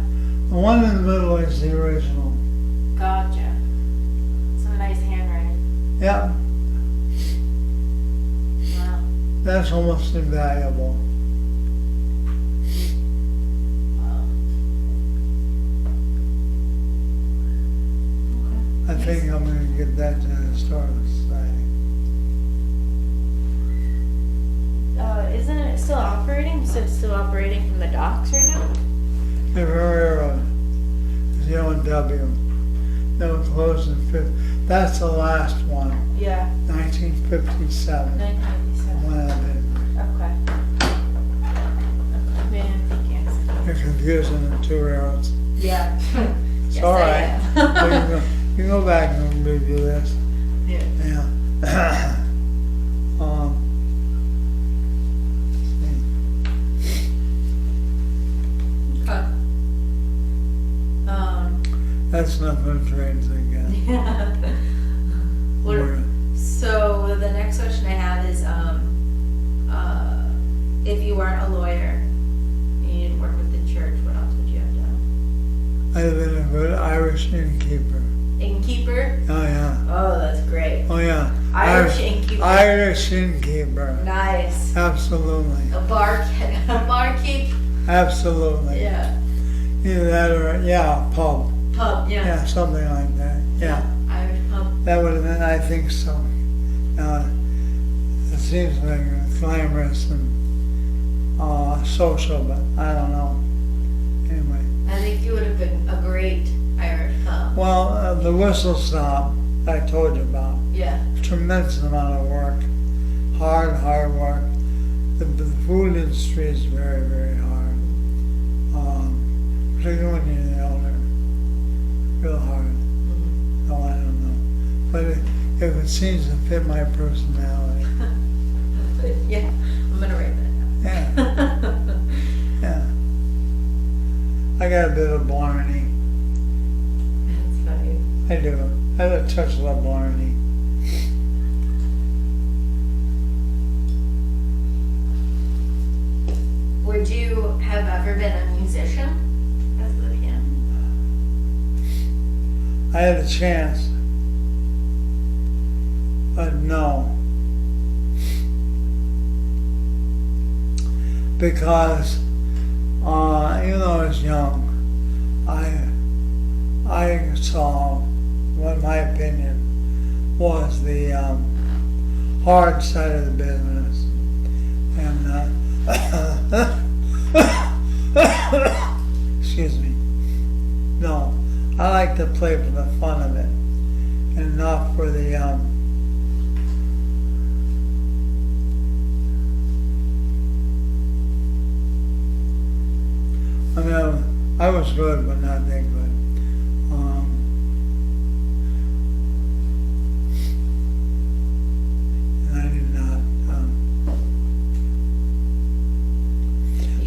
The one in the middle is the original. Gotcha. Some nice handwriting. Yeah, Wow. that's almost invaluable. Wow. I Okay. think I'm going to give that to the Historical Society. Isn't it still operating? So it's still operating from the docks right now? The Herrera, 0W. They were closed in 50. That's the last one, Yeah. 1957. 1997. One of it. Okay. Man, thank you. You're confusing the two railroads. Yeah. It's Yes, all I right. am. So you can go back and review this. Yeah. Yeah. um, Okay. that's nothing trains again. What, so the next question I have is, if you weren't a lawyer and you didn't work with the church, what else would you have done? I've been a good Irish innkeeper. Innkeeper? Oh yeah. Oh, that's great. Oh yeah. Irish innkeeper. Irish innkeeper. Nice. Absolutely. A barkeep. Absolutely. Yeah. Either that or pub. Pub. Yeah. Yeah, something like that. Yeah. Irish pub. That would have been, I think so. It seems like glamorous and social, but I don't know. Anyway. I think you would have been a great Irish pub. Well, the whistle stop I told you about, Yeah. tremendous amount of work. Hard work. The food industry is very, very hard. Particularly when you're the owner. Real hard. Mm-hmm. Oh, I don't know. But if it seems to fit my personality. Yeah. I'm gonna write Yeah, that down. yeah. I got a bit of blarney. That's funny. I do. I have a touch of blarney. Would you have ever been a musician as the piano? I had a chance, but no. Because even though I was young, I saw what my opinion was the hard side of the business, and excuse me. No, I like to play for the fun of it, and not for the I mean, I was good, but not that good. And I did not.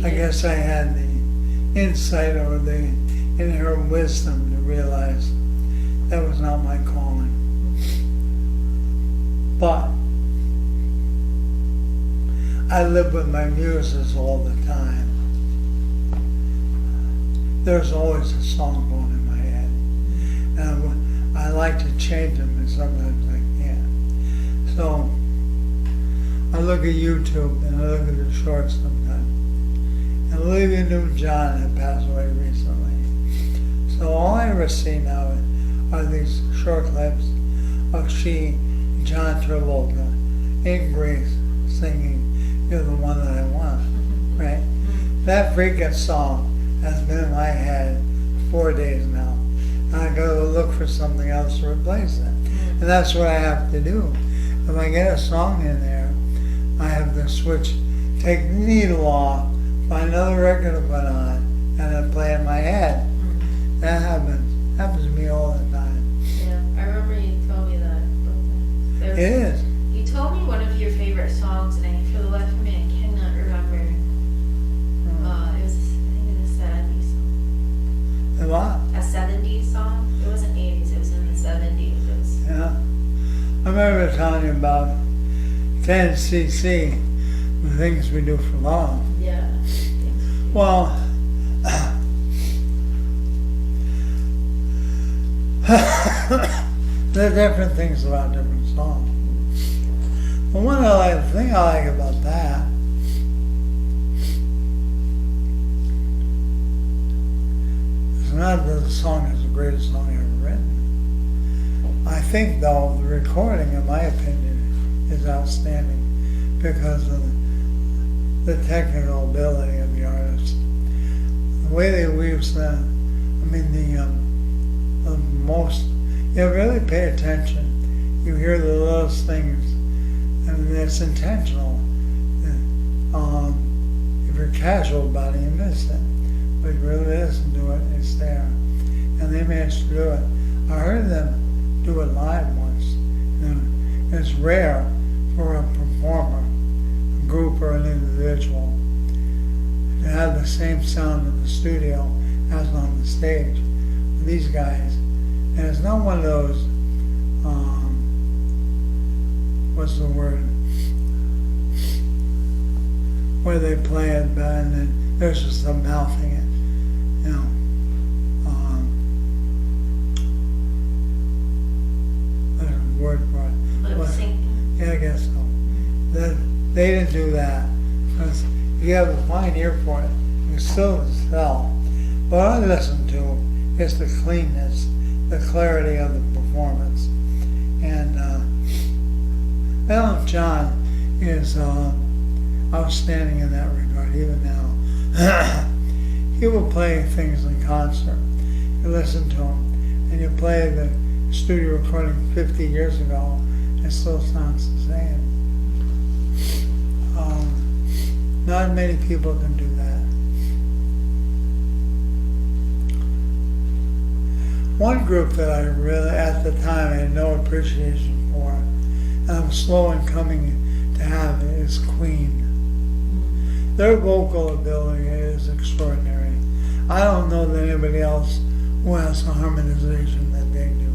I guess I had the insight or the inherent wisdom to realize that was not my calling. But I live with my muses all the time. There's always a song going in my head. And I like to change them, and sometimes I can't. So I look at YouTube and I look at the shorts sometimes. And Olivia Newton-John had passed away recently. So all I ever see now are these short clips of she, John Travolta, in Greece, singing "You're the One That I Want," right? That freaking song has been in my head 4 days now. And I gotta look for something else to replace it. And that's what I have to do. If I get a song in there, I have to switch, take the needle off, find another record to put on, and then play it in my head. That happens to me all the time. Yeah, I remember you told me that. It is. You told me one of your favorite songs, and for the life of me, I cannot remember. It was, I think it was a 70s song. The what? A 70s song? It wasn't 80s, it was in the 70s. It was, Yeah. I remember telling you about 10cc, the things we do for love. yeah. Well, there are different things about different songs. But the thing I like about that is not that the song is the greatest song ever written. I think, though, the recording, in my opinion, is outstanding because of the technical ability of the artist. The way they weaves the most, you really pay attention. You hear the littlest things, and it's intentional. If you're casual about it, you miss it. But if you really listen to it, it's there. And they managed to do it. I heard them do it live once. And it's rare for a performer, a group or an individual, to have the same sound in the studio as on the stage. These guys, and it's not one of those, what's the word, where they play it, and then there's just some mouthing it, you know. There's a word for it. Lip sync. Yeah, I guess so. They didn't do that. Because you have a fine ear for it. You still tell. What I listen to is the cleanness, the clarity of the performance. And Elton John is outstanding in that regard, even now. He will play things in concert. You listen to him, and you play the studio recording 50 years ago, it still sounds the same. Not many people can do that. One group that I really, at the time, I had no appreciation for, and I'm slow in coming to have it, is Queen. Their vocal ability is extraordinary. I don't know that anybody else who has a harmonization that they do.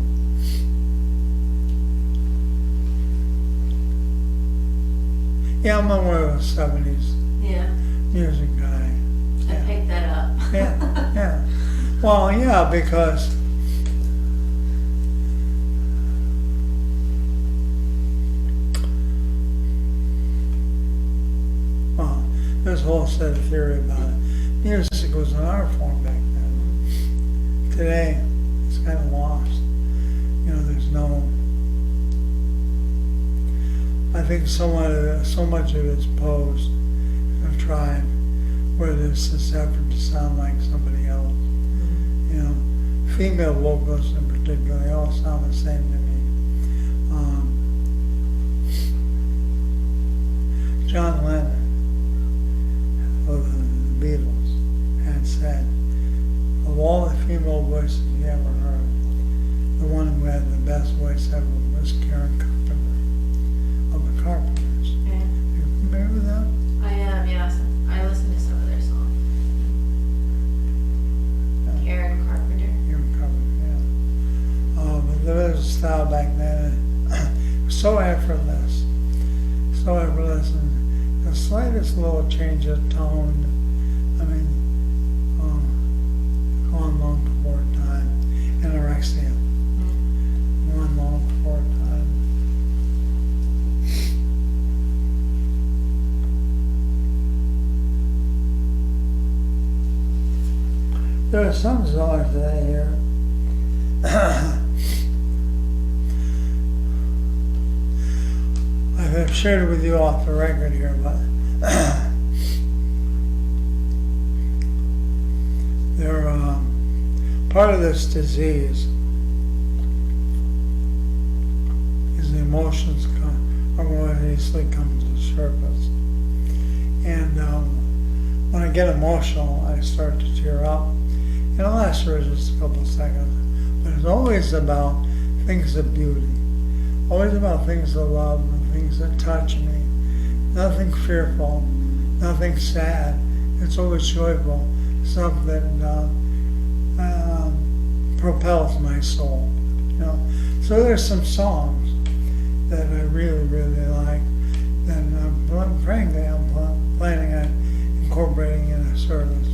Yeah, I'm aware of the 70s music guy. I picked that up. Yeah. Well, yeah, because there's a whole set of theory about it. Music was an art form back then. Today, it's kind of lost. You know, there's no. I think so much of it's posed and tried, where there's this effort to sound like somebody else. You know, female vocalists in particular, they all sound the same to me. John Lennon of the Beatles had said, of all the female voices he ever heard, the one who had the best voice ever was Karen Carpenter of the Carpenters. Yeah. You remember that? I am, yes. I listened to some of their songs. Yeah. Karen Carpenter. Karen Carpenter, yeah. But there was a style back then, it was so effortless, and the slightest little change of tone, I mean, gone long before time, anorexia, gone long before time. There are some songs that I hear I've shared it with you off the record here, but they're part of this disease is the emotions are more easily come to the surface. And when I get emotional, I start to tear up. And it'll last for just a couple of seconds. But it's always about things of beauty, always about things of love and things that touch me. Nothing fearful, nothing sad. It's always joyful, something that propels my soul. You know? So there's some songs that I really, really like that I'm planning on incorporating in a service.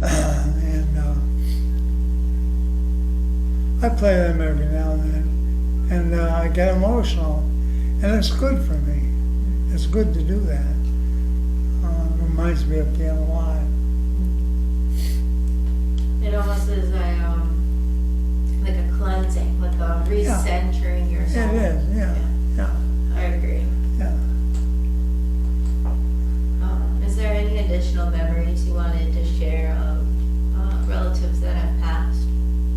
And I play them every now and then, and I get emotional, and it's good for me. It's good to do that. It reminds me of being alive. It almost is like a cleansing, like a recentering your soul. It is, yeah. I agree. Yeah. Is there any additional memories you wanted to share of relatives that have passed?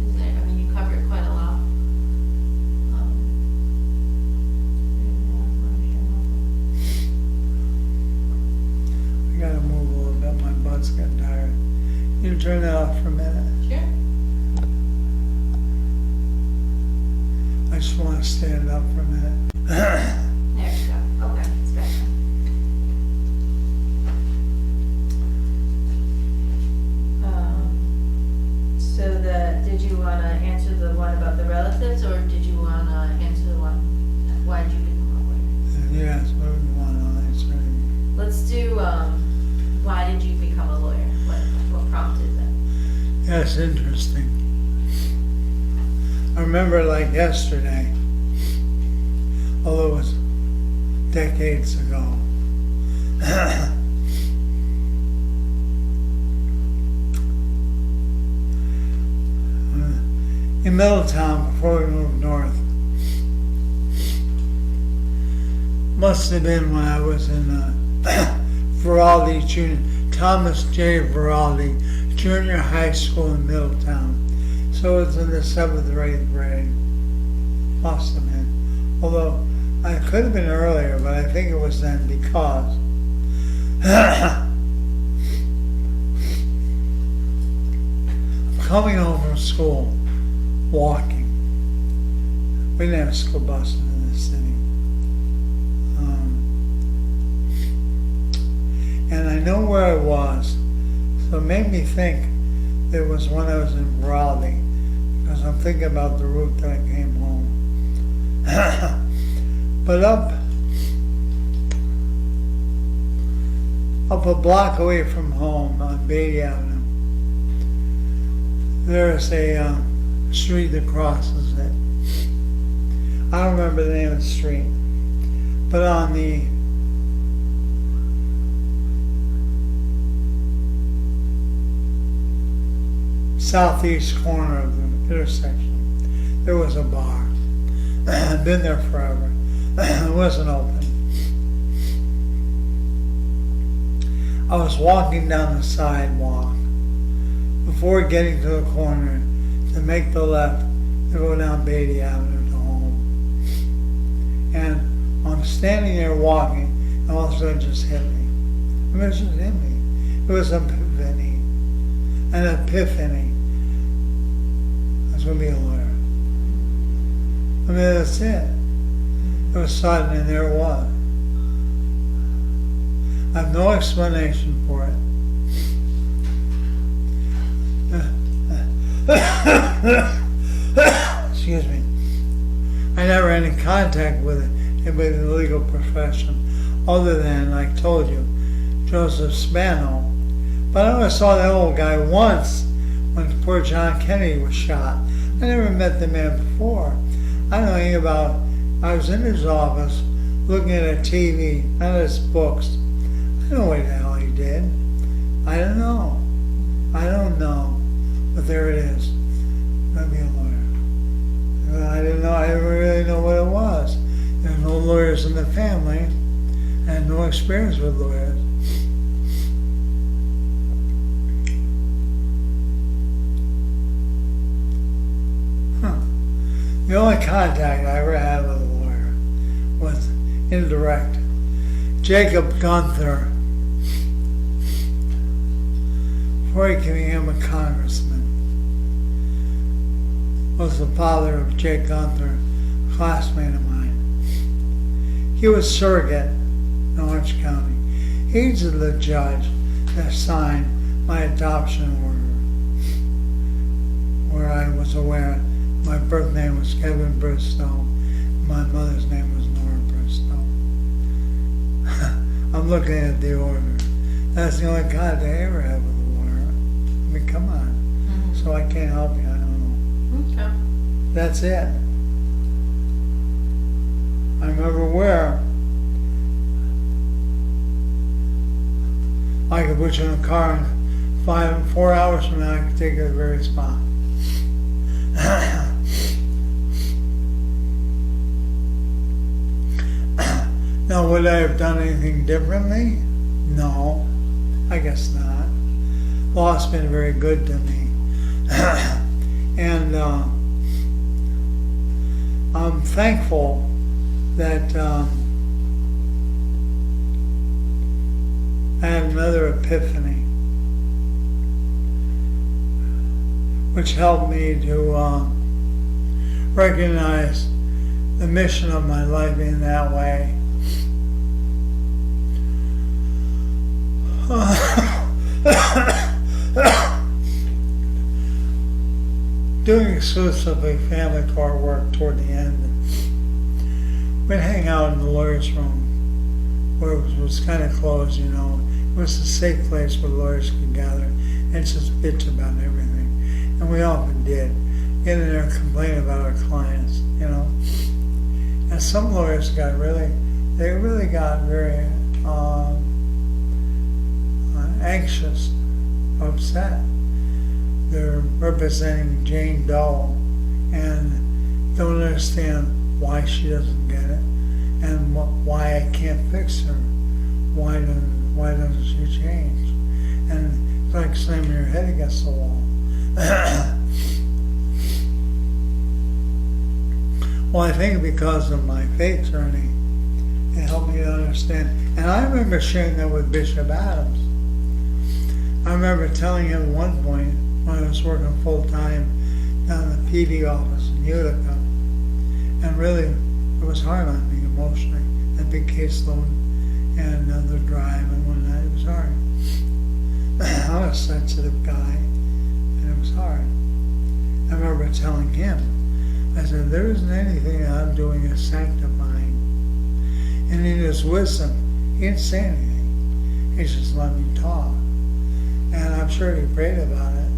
Is there? I mean, you covered quite a lot. I gotta move a little bit. My butt's getting tired. You can turn that off for a minute. Sure. I just want to stand up for a minute. There we go. Okay, it's better. Did you want to answer the one about the relatives, or did you want to answer the one, why did you become a lawyer? Yes, what do you want on answer? Let's do, why did you become a lawyer? What prompted that? That's interesting. I remember like yesterday, although it was decades ago. In Middletown, before we moved north, must have been when I was in Veraldi Junior, Thomas J. Veraldi Junior High School in Middletown. So it's in the 7th or 8th grade. Must have been. Although I could have been earlier, but I think it was then because I'm coming home from school, walking. We didn't have school buses in the city. And I know where I was, so it made me think it was when I was in Raleigh, because I'm thinking about the route that I came home. But up a block away from home on Beatty Avenue, there's a street that crosses it. I don't remember the name of the street, but on the southeast corner of the intersection, there was a bar. I'd been there forever. It wasn't open. I was walking down the sidewalk before getting to the corner to make the left to go down Beatty Avenue to home. And I'm standing there walking, and all of a sudden it just hit me. I mean, it just hit me. It was an epiphany. I was going to be a lawyer. I mean, that's it. It was sudden, and there it was. I have no explanation for it. Excuse me. I never had any contact with anybody in the legal profession, other than, like I told you, Joseph Spano. But I only saw that old guy once when poor John Kennedy was shot. I never met the man before. I don't know anything about, I was in his office looking at a TV, not his books. I don't know what the hell he did. I don't know. But there it is. I'd be a lawyer. I didn't really know what it was. There's no lawyers in the family. I had no experience with lawyers. The only contact I ever had with a lawyer was indirect. Jacob Gunther, before he became a congressman, was the father of Jake Gunther, a classmate of mine. He was surrogate in Orange County. He's the judge that signed my adoption order, where I was aware my birth name was Kevin Bristow. My mother's name was Nora Bristow. I'm looking at the order. That's the only contact I ever had with a lawyer. I mean, come on. So I can't help you, I don't know. Okay. That's it. I remember where I could put you in a car and 4 hours from now I could take you to the very spot. Now, would I have done anything differently? No, I guess not. Law's been very good to me. And I'm thankful that I had another epiphany, which helped me to recognize the mission of my life in that way. Doing exclusively family court work toward the end, we'd hang out in the lawyer's room where it was kind of closed, you know. It was a safe place where lawyers could gather and just bitch about everything. And we often did. Get in there and complain about our clients, you know. And some lawyers got really got very anxious, upset. They're representing Jane Doe and don't understand why she doesn't get it and why I can't fix her. Why doesn't she change? And it's like slamming your head against the wall. Well, I think because of my faith journey, it helped me to understand. And I remember sharing that with Bishop Adams. I remember telling him at one point when I was working full-time down in the PD office in Utica, and really it was hard on me emotionally, that big caseload and the drive and whatnot, it was hard. I'm a sensitive guy, and it was hard. I remember telling him, I said, there isn't anything that I'm doing as sanctifying. And in his wisdom, he didn't say anything. He just let me talk. And I'm sure he prayed about it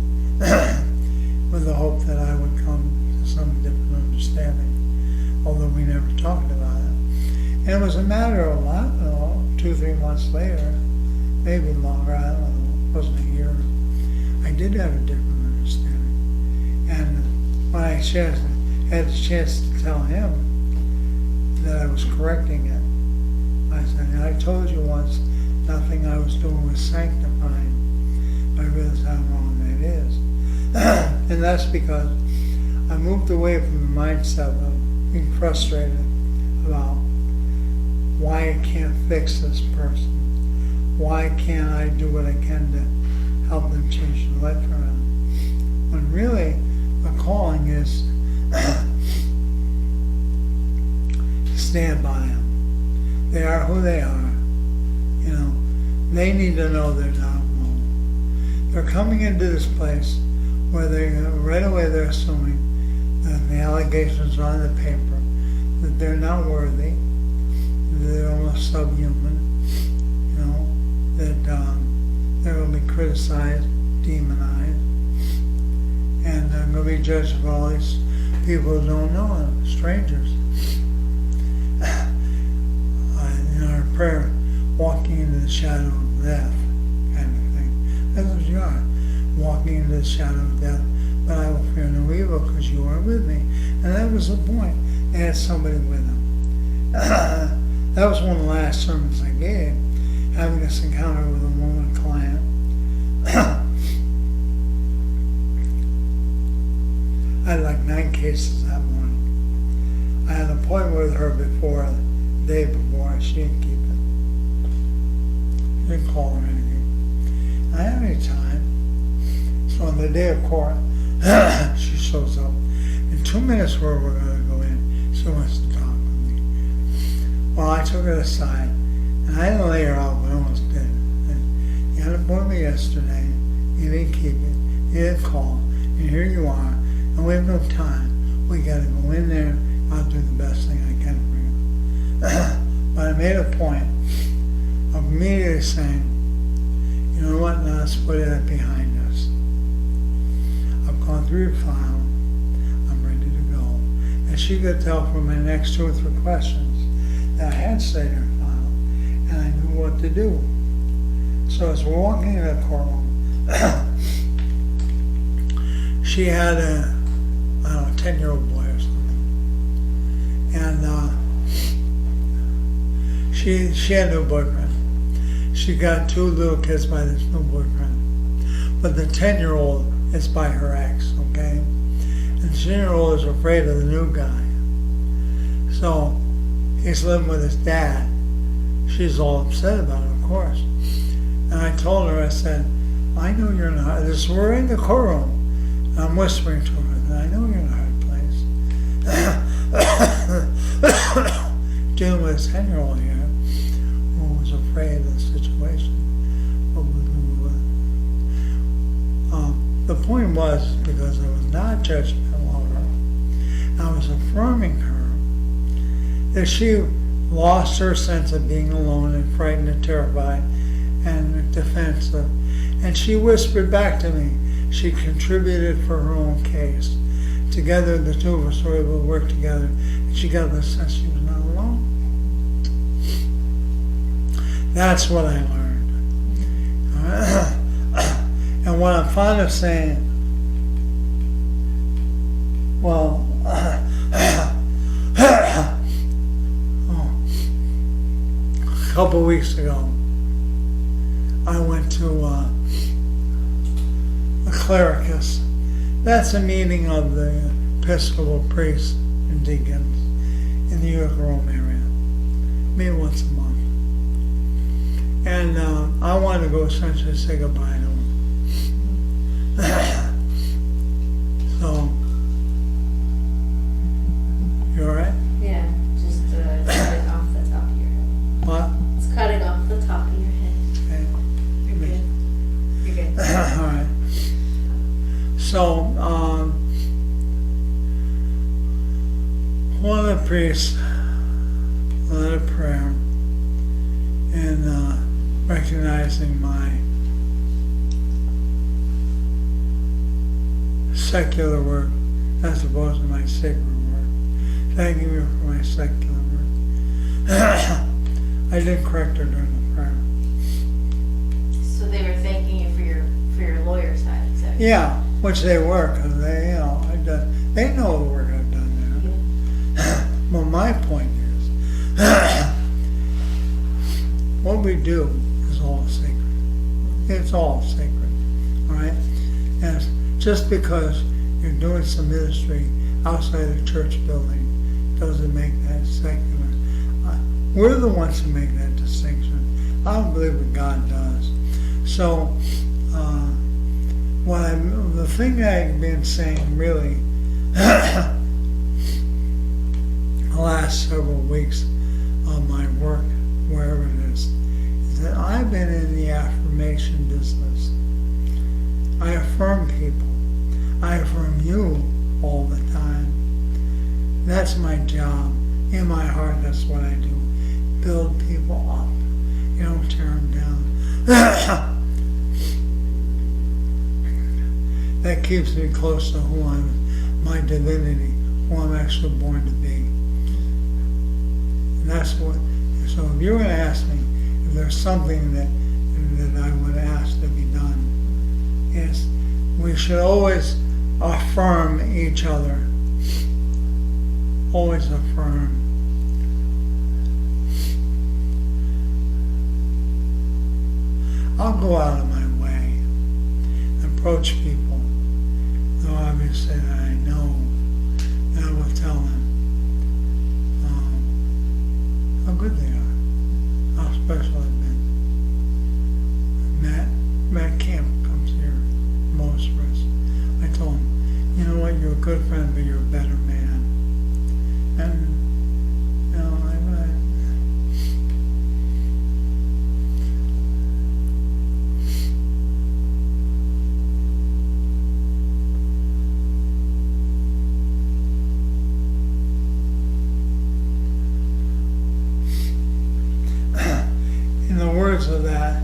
with the hope that I would come to some different understanding, although we never talked about it. And it was a matter of, I don't know, 2-3 months later, maybe longer, I don't know, it wasn't a year. I did have a different understanding. And when I had the chance to tell him that I was correcting it, I said, I told you once, nothing I was doing was sanctifying. I realized how wrong that is. And that's because I moved away from the mindset of being frustrated about why I can't fix this person. Why can't I do what I can to help them change their life around? When really, the calling is to stand by them. They are who they are. You know, they need to know they're not alone. They're coming into this place where right away they're assuming that the allegations are on the paper, that they're not worthy, that they're almost subhuman, you know, that they're going to be criticized, demonized, and they're going to be judged for all these people who don't know them, strangers. In our prayer, walking into the shadow of death, kind of thing. That's what you are, walking into the shadow of death. But I will fear no evil because you are with me. And that was the point. They had somebody with them. That was one of the last sermons I gave, having this encounter with a woman client. I had like 9 cases that morning. I had an appointment with her before, the day before. She didn't keep it. Didn't call or anything. I didn't have any time. So on the day of court, she shows up. In 2 minutes where we're going to go in, she wants to talk with me. Well, I took her aside, and I didn't lay her out, but I almost did. And you had an appointment yesterday, you didn't keep it, you didn't call, and here you are, and we have no time. We got to go in there, I'll do the best thing I can for you. But I made a point of immediately saying, you know what, now let's put that behind us. through your file. I'm ready to go. And she could tell from my next 2 or 3 questions that I had stayed in her file, and I knew what to do. So as we're walking in the courtroom, she had a, I don't know, 10-year-old boy or something. And she had no boyfriend. She got 2 little kids by this new boyfriend. But the 10-year-old is by her ex, okay? And the 10-year-old is afraid of the new guy. So he's living with his dad. She's all upset about it, of course. And I told her, I said, I know you're in a hard place. We're in the courtroom. And I'm whispering to her, I know you're in a hard place. Dealing with a 10-year-old here who was afraid of the situation. The point was, because I was not judgmental of her, I was affirming her that she lost her sense of being alone and frightened and terrified and defensive. And she whispered back to me. She contributed for her own case. Together, the 2 of us were able to work together, and she got the sense she was not alone. That's what I learned. And what I'm fond of saying, well, a couple weeks ago, I went to a clericus. That's a meeting of the Episcopal priests and deacons in the York Rome area. Maybe once a month. And I wanted to go essentially say goodbye to them. So, you alright? Yeah, just cutting off the top of your head. What? It's cutting off the top of your head. Okay. You're good. You're good. Alright. So, one of the priests led a prayer in recognizing my secular work as opposed to my sacred work. Thanking me for my secular work. I did correct her during the prayer. So they were thanking you for your lawyer side, is that? Yeah, which they were, because they, you know, they know the work I've done there. Well, my point is, what we do is all sacred. It's all sacred, all right? And it's just because you're doing some ministry outside the church building doesn't make that secular. We're the ones who make that distinction. I don't believe that God does. So, the thing I've been saying really the last several weeks of my work, wherever it is that I've been in the affirmation business. I affirm people. I affirm you all the time. That's my job. In my heart, that's what I do. Build people up. You don't tear them down. That keeps me close to who I'm, my divinity, who I'm actually born to be. And that's what, so if you're going to ask me if there's something that I would ask to be done, is we should always affirm each other. Always affirm. I'll go out of my way, approach people, though obviously that I know, and I will tell them how good they are, how special I've been. Matt Camp comes here most for us. I told him, you know what, you're a good friend, but you're a better man. And, you know, in the words of that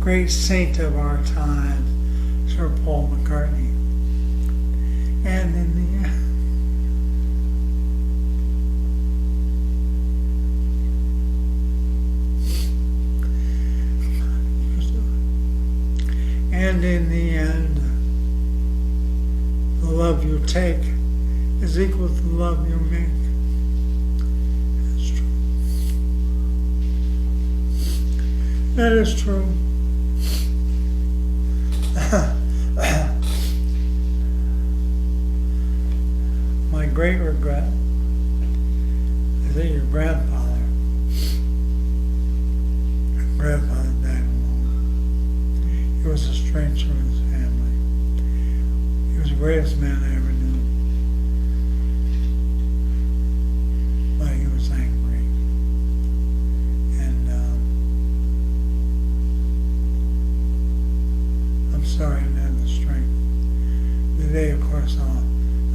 great saint of our time, Sir Paul McCartney, And in the end, the love you take is equal to the love you make. That's true. That is true. My great regret is that your grandfather died alone. He was estranged from his family. He was the greatest man I ever knew. But he was angry. And I'm sorry I didn't have the strength. Today, of course, I'll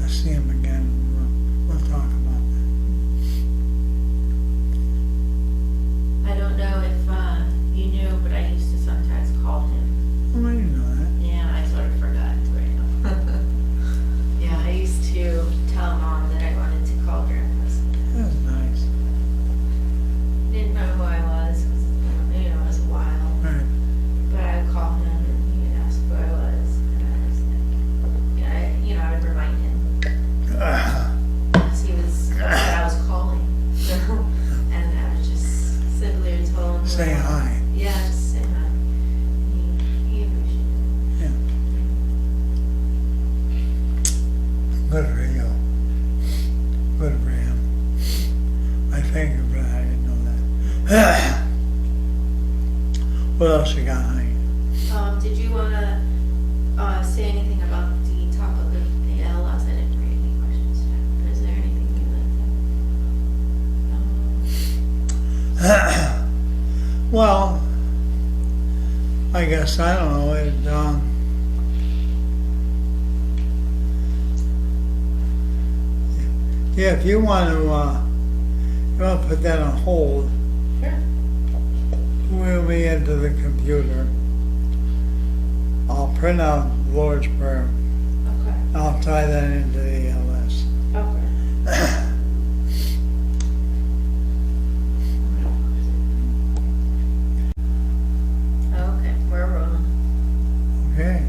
see him again. We'll talk about that. I don't know if you knew, but I used to sometimes call him. Oh, I didn't know that. Yeah, I sort of forgot right now. Yeah, I used to tell Mom that I wanted to call Grandpa. That's nice. Didn't know who I was, 'cause, it was a while. Right. But I would call him and he would ask who I was. And I was like, I would remind him. Because he was that I was calling. And I would just simply tell him. Say hi. Yeah, just say hi. He appreciated it. Yeah. Good for you. Good for him. I thank you for that. I didn't know that. What else you got, honey? Did you want to say anything about the topic of the ALS? I didn't read any questions yet. Is there anything you'd like to? Well, I guess I don't know. Yeah, if you want to put that on hold, Sure. we'll be into the computer. I'll print out the Lord's Prayer. Okay. I'll tie that into the ALS. Okay. Okay, we're rolling. Okay.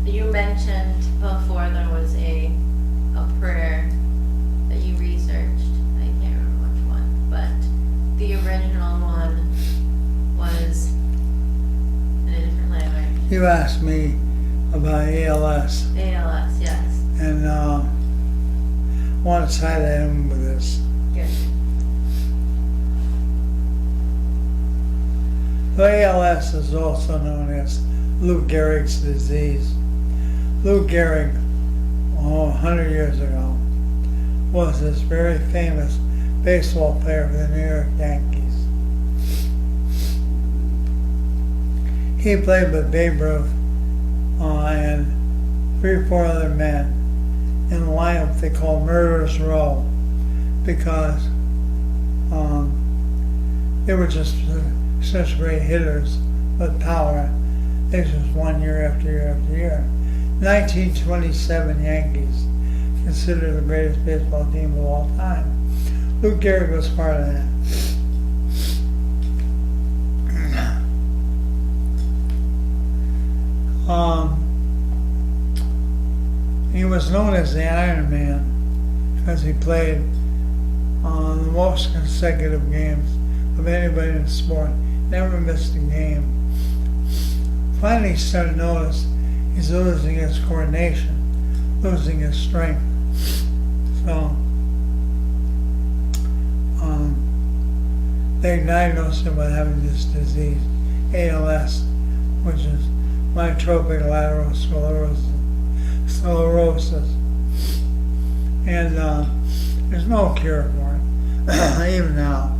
You mentioned before there was a prayer that you researched. I can't remember which one, but the original one was in a different language. You asked me about ALS, ALS, yes. and I want to tie that in with this. Good. The ALS is also known as Lou Gehrig's disease. Lou Gehrig, 100 years ago, was this very famous baseball player for the New York Yankees. He played with Babe Ruth and 3 or 4 other men in a lineup they called Murderers Row because they were just such great hitters with power. They just won year after year after year. 1927 Yankees, considered the greatest baseball team of all time. Lou Gehrig was part of that. He was known as the Iron Man because he played the most consecutive games of anybody in the sport. Never missed a game. Finally, he started to notice he's losing his coordination, losing his strength. So they diagnosed him with having this disease, ALS, which is myotrophic lateral sclerosis. And there's no cure for it, even now.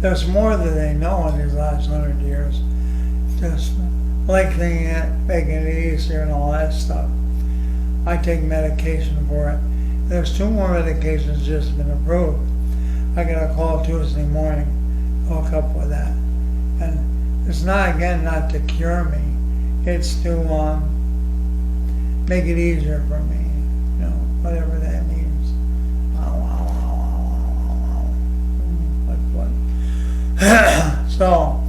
There's more that they know in these last 100 years. Just lengthening it, making it easier and all that stuff. I take medication for it. There's 2 more medications just been approved. I got a call Tuesday morning, hook up with that. And it's not, again, not to cure me. It's to make it easier for me, you know, whatever that means. So,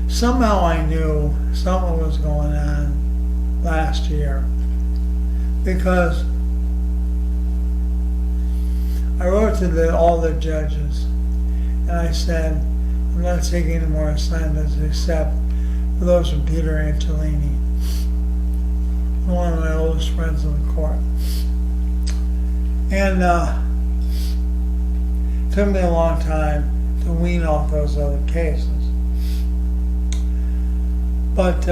somehow I knew something was going on last year, because I wrote to all the judges and I said, I'm not taking any more assignments except for those from Peter Angelini, one of my oldest friends in the court. And it took me a long time to wean off those other cases. But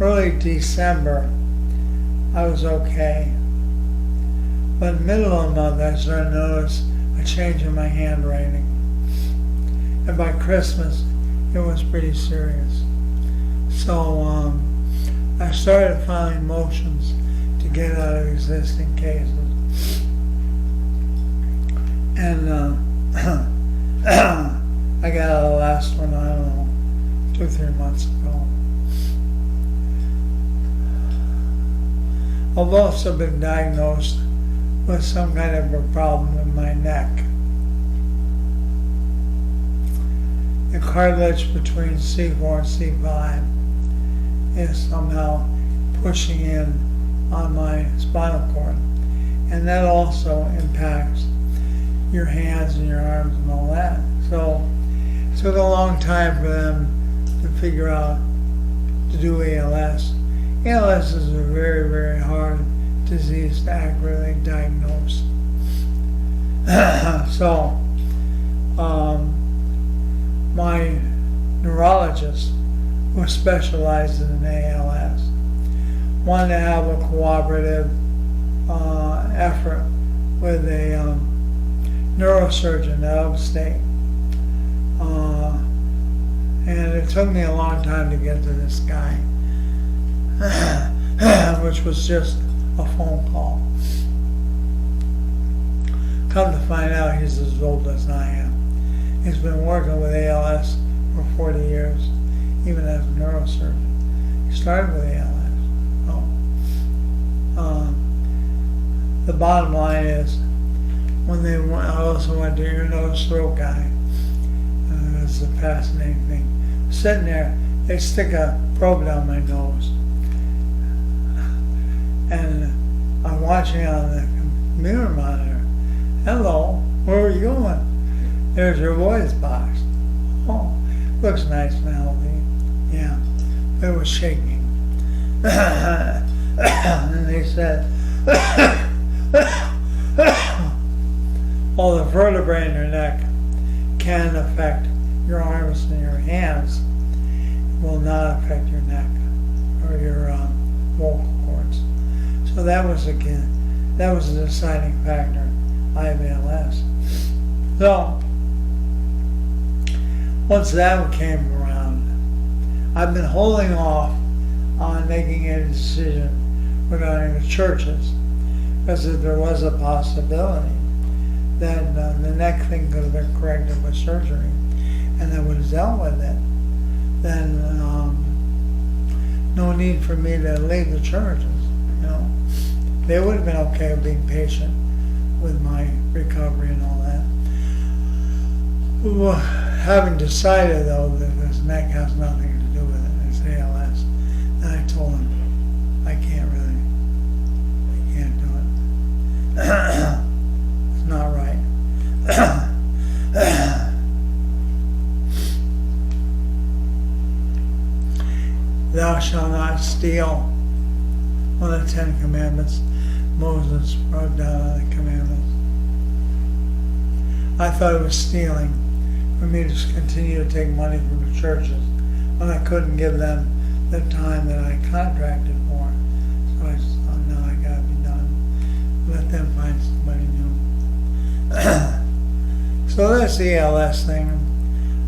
early December, I was okay. But middle of the month, I started to notice a change in my handwriting. And by Christmas, it was pretty serious. So I started filing motions to get out of existing cases. And I got out of the last one, I don't know, 2 or 3 months ago. I've also been diagnosed with some kind of a problem in my neck. The cartilage between C4 and C5 is somehow pushing in on my spinal cord. And that also impacts your hands and your arms and all that. So it took a long time for them to figure out to do ALS. ALS is a very, very hard disease to accurately diagnose. So my neurologist, who specializes in ALS, wanted to have a cooperative effort with a neurosurgeon out of state. And it took me a long time to get to this guy, which was just a phone call. Come to find out, he's as old as I am. He's been working with ALS for 40 years, even as a neurosurgeon. He started with ALS. The bottom line is, when they went, I also went to ear, nose, throat guy. It's a fascinating thing. Sitting there, they stick a probe down my nose. And I'm watching on the computer monitor. Hello, where are you going? There's your voice box. Oh, looks nice and healthy. Yeah, it was shaking. And they said, well, the vertebrae in your neck can affect your arms and your hands. It will not affect your neck or your vocal cords. So that was a deciding factor. I have ALS. So once that came around, I've been holding off on making a decision regarding the churches, because if there was a possibility that the neck thing could have been corrected with surgery and that would have dealt with it, then no need for me to leave the churches. You know, they would have been okay with being patient with my recovery and all that. Well, having decided though that this neck has nothing to do with it, it's ALS, then I told him I can't do it. It's not right. Thou shalt not steal. One of the 10 Commandments. Moses wrote down on the commandments. I thought it was stealing for me to continue to take money from the churches when I couldn't give them the time that I contracted for. So I just thought, no, I gotta be done. Let them find somebody new. So that's the ALS thing.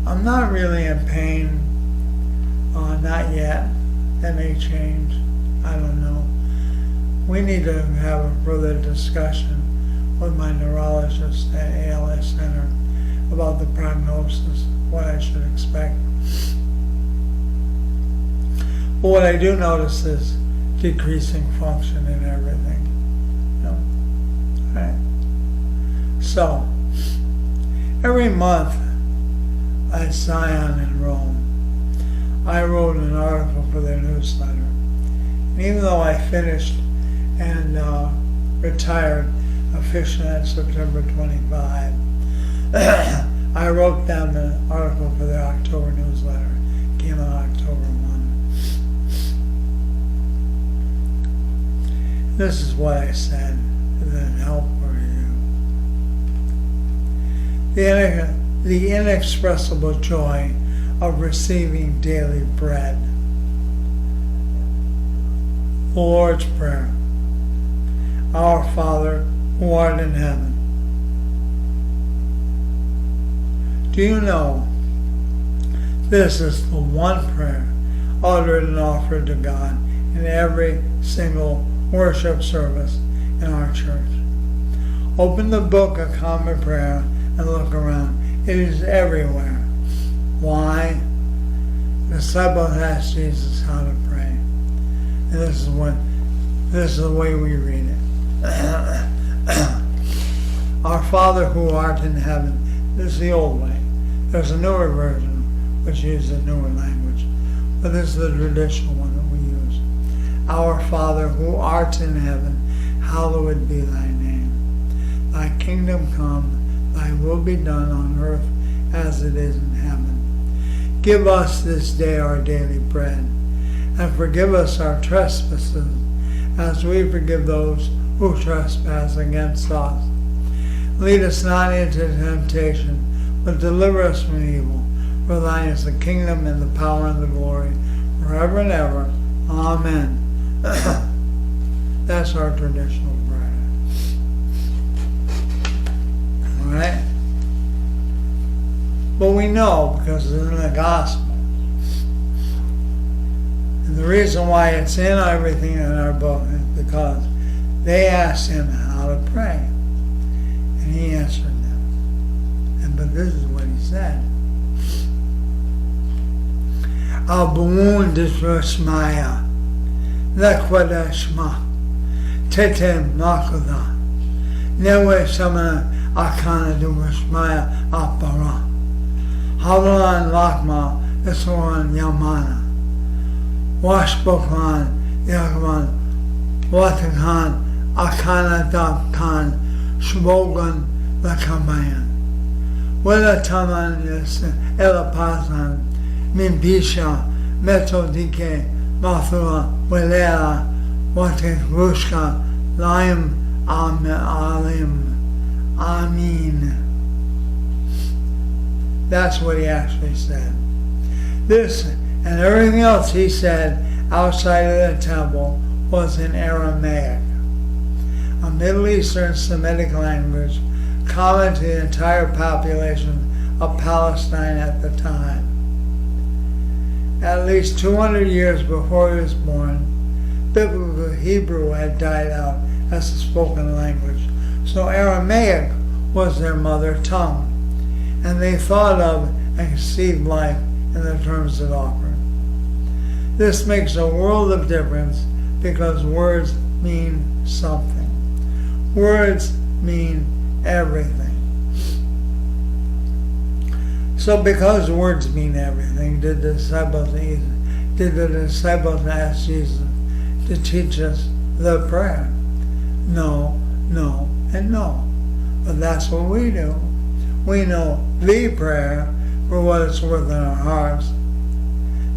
I'm not really in pain. Not yet. That may change. I don't know. We need to have a further discussion with my neurologist at ALS Center about the prognosis, what I should expect. But what I do notice is decreasing function in everything. Right. So, every month at Zion in Rome, I wrote an article for their newsletter. And even though I finished and retired officially on September 25, I wrote them an article for their October newsletter. It came on October 1. This is what I said. Is that help for you? The inexpressible joy of receiving daily bread. The Lord's Prayer. Our Father, who art in heaven. Do you know this is the one prayer uttered and offered to God in every single worship service in our church? Open the book of Common Prayer and look around. It is everywhere. Why? The disciples asked Jesus how to pray. And this is the way we read it. Our Father who art in heaven. This is the old way. There's a newer version which uses a newer language. But this is the traditional one that we use. Our Father who art in heaven, hallowed be thy name. Thy kingdom come, thy will be done on earth as it is in heaven. Give us this day our daily bread, and forgive us our trespasses, as we forgive those who trespass against us. Lead us not into temptation, but deliver us from evil. For thine is the kingdom and the power and the glory, forever and ever. Amen. That's our traditional prayer. All right? But we know, because it's in the gospel. And the reason why it's in everything in our book is because they asked him how to pray. And he answered them. But this is what he said. Abun disrashmaya, lekwadashma, tete makuda, newe samana akana durashmaya apara. Havalan lakma iswan yamana. Washbokhan yagman watakan akana dabkan shbogan lakamayan. Wala taman elapazan mimbisha metodike mathua welera watekrushka laim alim amin. That's what he actually said. This and everything else he said outside of the temple was in Aramaic, a Middle Eastern Semitic language common to the entire population of Palestine at the time. At least 200 years before he was born, Biblical Hebrew had died out as a spoken language, so Aramaic was their mother tongue, and they thought of and conceived life in the terms it offered. This makes a world of difference because words mean something. Words mean everything. So because words mean everything, did the disciples ask Jesus to teach us the prayer? No, no, and no. But that's what we do. We know the prayer for what it's worth in our hearts.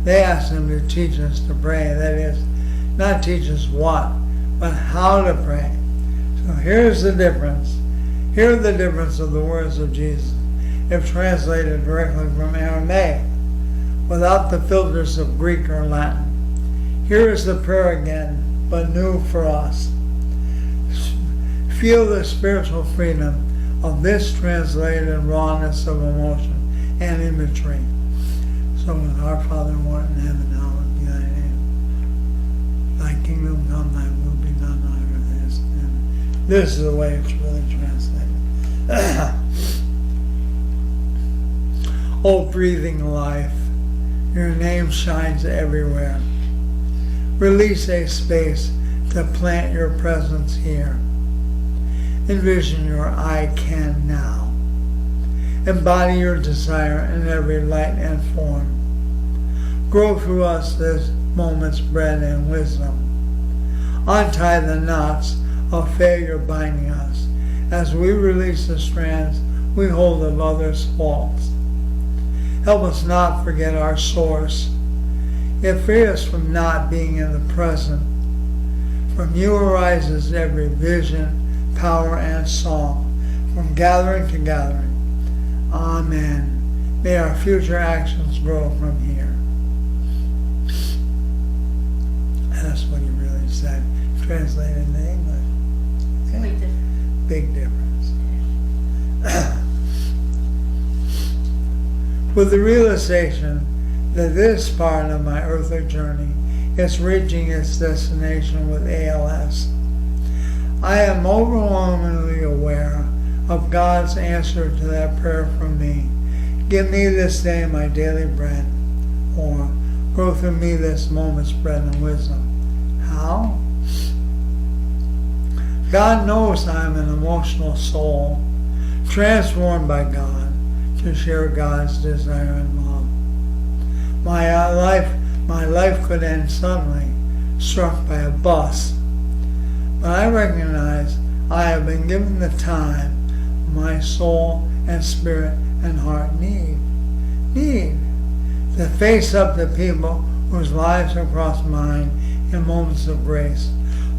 They asked him to teach us to pray. That is, not teach us what, but how to pray. So here's the difference. Here are the difference of the words of Jesus, if translated directly from Aramaic, without the filters of Greek or Latin. Here is the prayer again, but new for us. Feel the spiritual freedom of this translated rawness of emotion and imagery. So, Our Father who art in heaven, hallowed This is the way it's really translated. Oh, breathing life, your name shines everywhere. Release a space to plant your presence here. Envision your I can now. Embody your desire in every light and form. Grow through us this moment's bread and wisdom. Untie the knots of failure binding us as we release the strands we hold of others' faults. Help us not forget our source, yet free us from not being in the present. From you arises every vision, power, and song, from gathering to gathering. Amen. May our future actions grow from here. And that's what he really said, translated into English. Okay? Quite different. Big difference. With the realization that this part of my earthly journey is reaching its destination with ALS, I am overwhelmingly aware of God's answer to that prayer from me. Give me this day my daily bread, or grow through me this moment's bread and wisdom. How? God knows I am an emotional soul, transformed by God to share God's desire and love. My life could end suddenly, struck by a bus. But I recognize I have been given the time my soul and spirit and heart need to face up to people whose lives have crossed mine in moments of grace.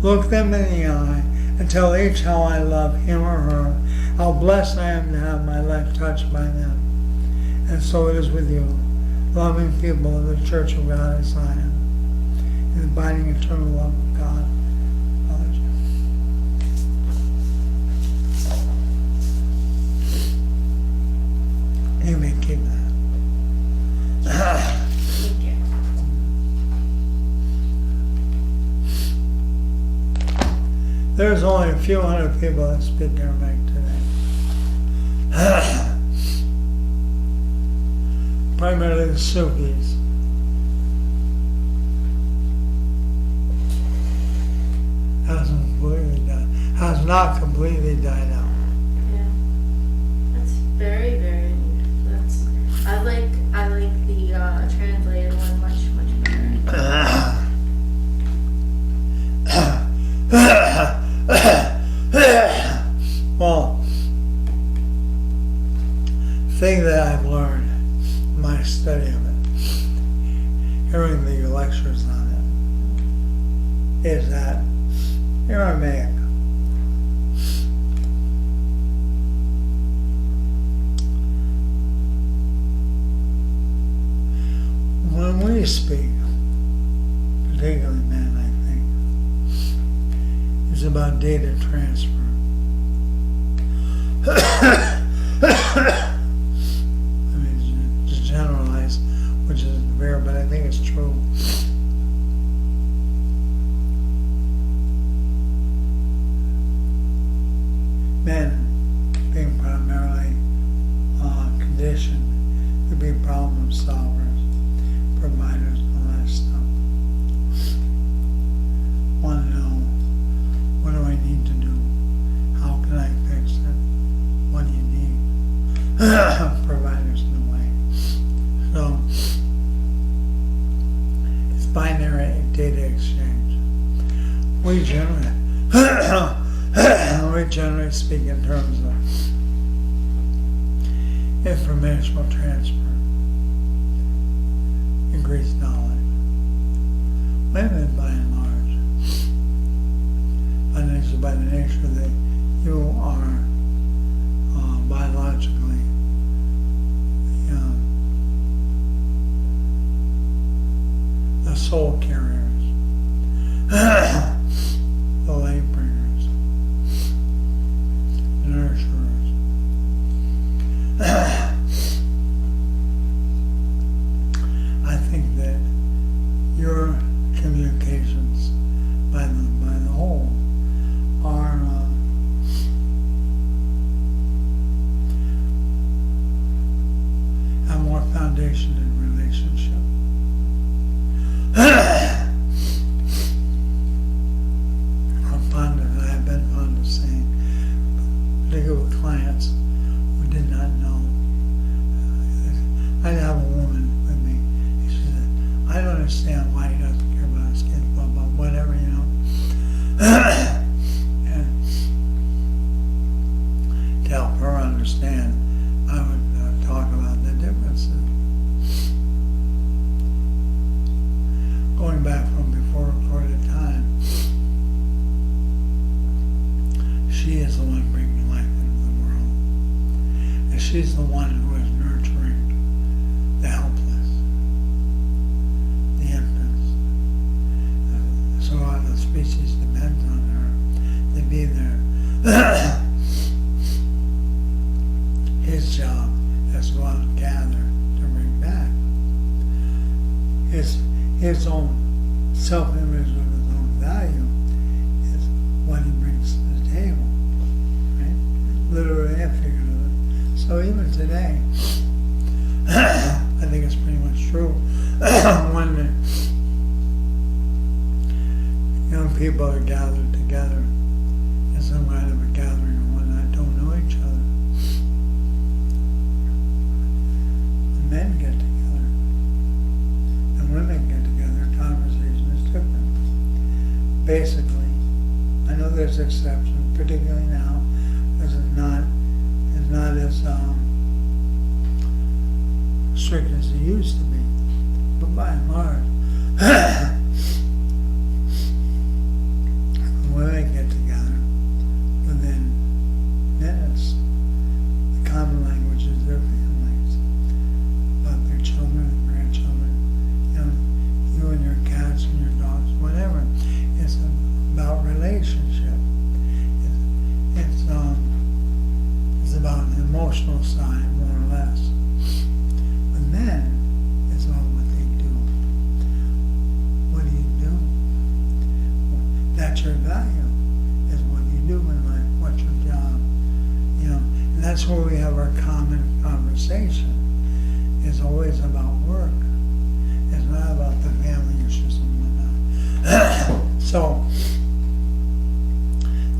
Look them in the eye and tell each how I love him or her, how blessed I am to have my life touched by them. And so it is with you, loving people of the Church of God as I am, in the abiding eternal love of God. You may keep that. Thank you. There's only a few hundred people that speak Aramaic today. Primarily the Sufis. Has not completely died out. Yeah. That's very, very. I like the translated one much better. Well, thing that I've learned in my study of it, hearing the lectures on it, is that Aramaic when we speak, particularly men, I think, it's about data transfer. I mean, to generalize, which is rare, but I think it's true. Men being primarily conditioned to be problem solvers, providers, and all that stuff. Want to know, what do I need to do? How can I fix it? What do you need? Providers in a way. So, it's binary data exchange. We generally speak in terms of informational transfer, increased knowledge. Women, by and large, by the nature that you are biologically the soul carriers, the light bringers, the nurturers. I think that your communications by the whole are understand why he doesn't care about his kids, blah, blah, whatever, you know. And to help her understand, I would talk about the differences. Going back from before recorded time, she is the one bringing life into the world. And she's the one who is nurturing the helpless, the infants. So the species depends on her to be there. His job is to go out and gather to bring back. His own self-image of his own value is what he brings to the table, right? Literally and figuratively. So even today, I think it's pretty much true. When the young people are gathered together in some kind of a gathering or whatnot, don't know each other. The men get together and women get together, conversation is different. Basically, I know there's exceptions, particularly now, because it's not as strict as it used to be. But by and large, women get together within minutes. The common language is their families, about their children and grandchildren, you know, you and your cats and your dogs, whatever. It's about relationship. It's about an emotional side, more or less. But men, it's all what they do. What do you do? That's your value, is what you do in life. What's your job? You know, and that's where we have our common conversation. It's always about work. It's not about the family issues and whatnot. So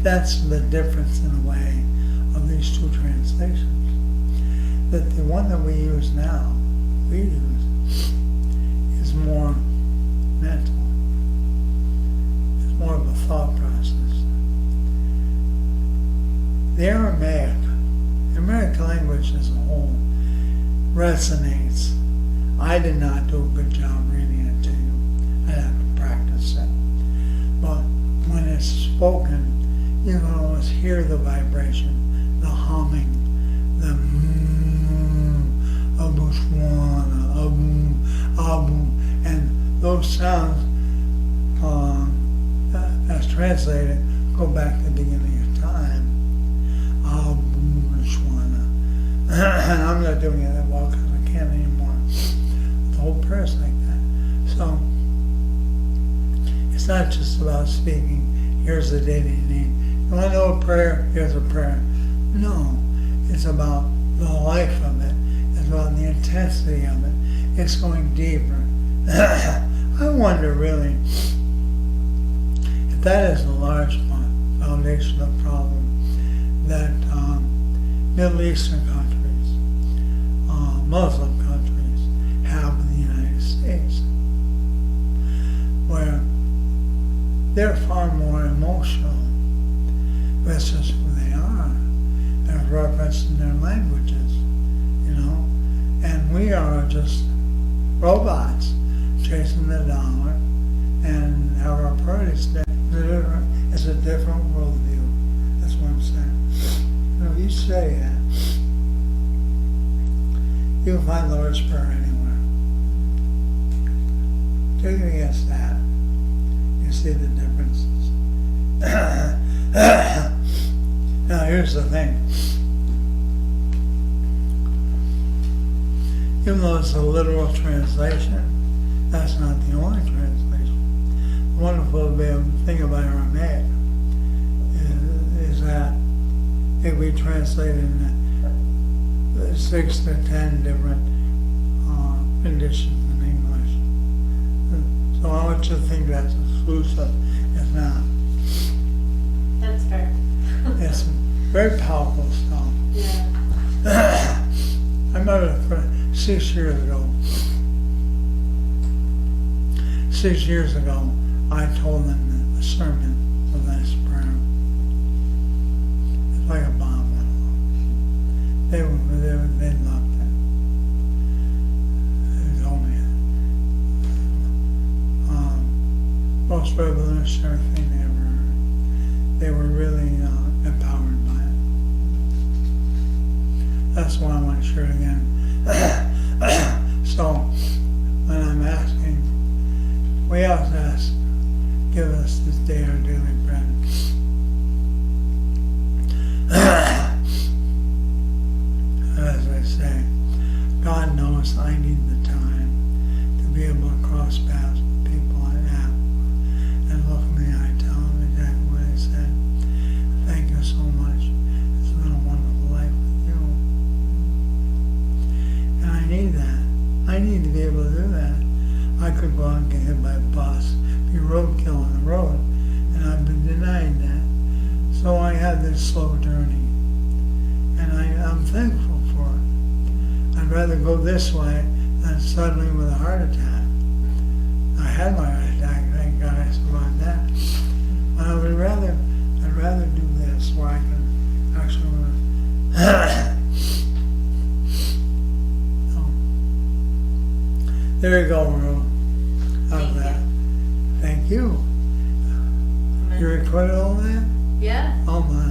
that's the difference in a way of these two translations. That the one that we use now, is more mental. It's more of a thought process. The Aramaic language as a whole resonates. I did not do a good job reading it to you. I have to practice it. But when it's spoken, you can always hear the vibration, the humming, the abu shwana, abu, and those sounds, as translated, go back to the beginning of time. Abu shwana. And I'm not doing it that well because I can't anymore. The whole prayer's like that. So it's not just about speaking, here's the data you need. You want to know a prayer? Here's a prayer. No, it's about the life of it. It's about the intensity of it. It's going deeper. I wonder really if that is a large foundational problem that Middle Eastern countries, Muslim countries have in the United States, where they're far more emotional. That's just who they are. There's reference in their languages, you know. And we are just robots chasing the dollar and have our priorities. It's a different worldview. That's what I'm saying. You know, if you study that, you can find the Lord's Prayer anywhere. Take it against that, you see the differences. Now here's the thing. Even though it's a literal translation, that's not the only translation. The wonderful thing about Aramaic is that it can be translated in 6 to 10 different conditions in English. So I want you to think that's exclusive. It's not. That's fair. It's very powerful stuff. Yeah. I remember 6 years ago, 6 years ago, I told them that the sermon was this prayer. It's like a bomb went off. They loved it. They told me most revolutionary thing they ever heard. They were really empowered by it. That's why I want to share it again. So, when I'm asking, we always ask, give us this day our daily bread. As I say, God knows I need the time to be able to cross paths with people I have and look at me, I tell them exactly what I said. Thank you so much. It's been a wonderful life with you. And I need that. I need to be able to do that. I could go out and get hit by a bus, be roadkill on the road, and I've been denied that. So I had this slow journey, and I'm thankful for it. I'd rather go this way than suddenly with a heart attack. I had my heart attack, thank God I survived that. But I'd rather do this where I can actually There you go, Maru. How's that? Thank you. You recorded all that? Yeah. Oh my.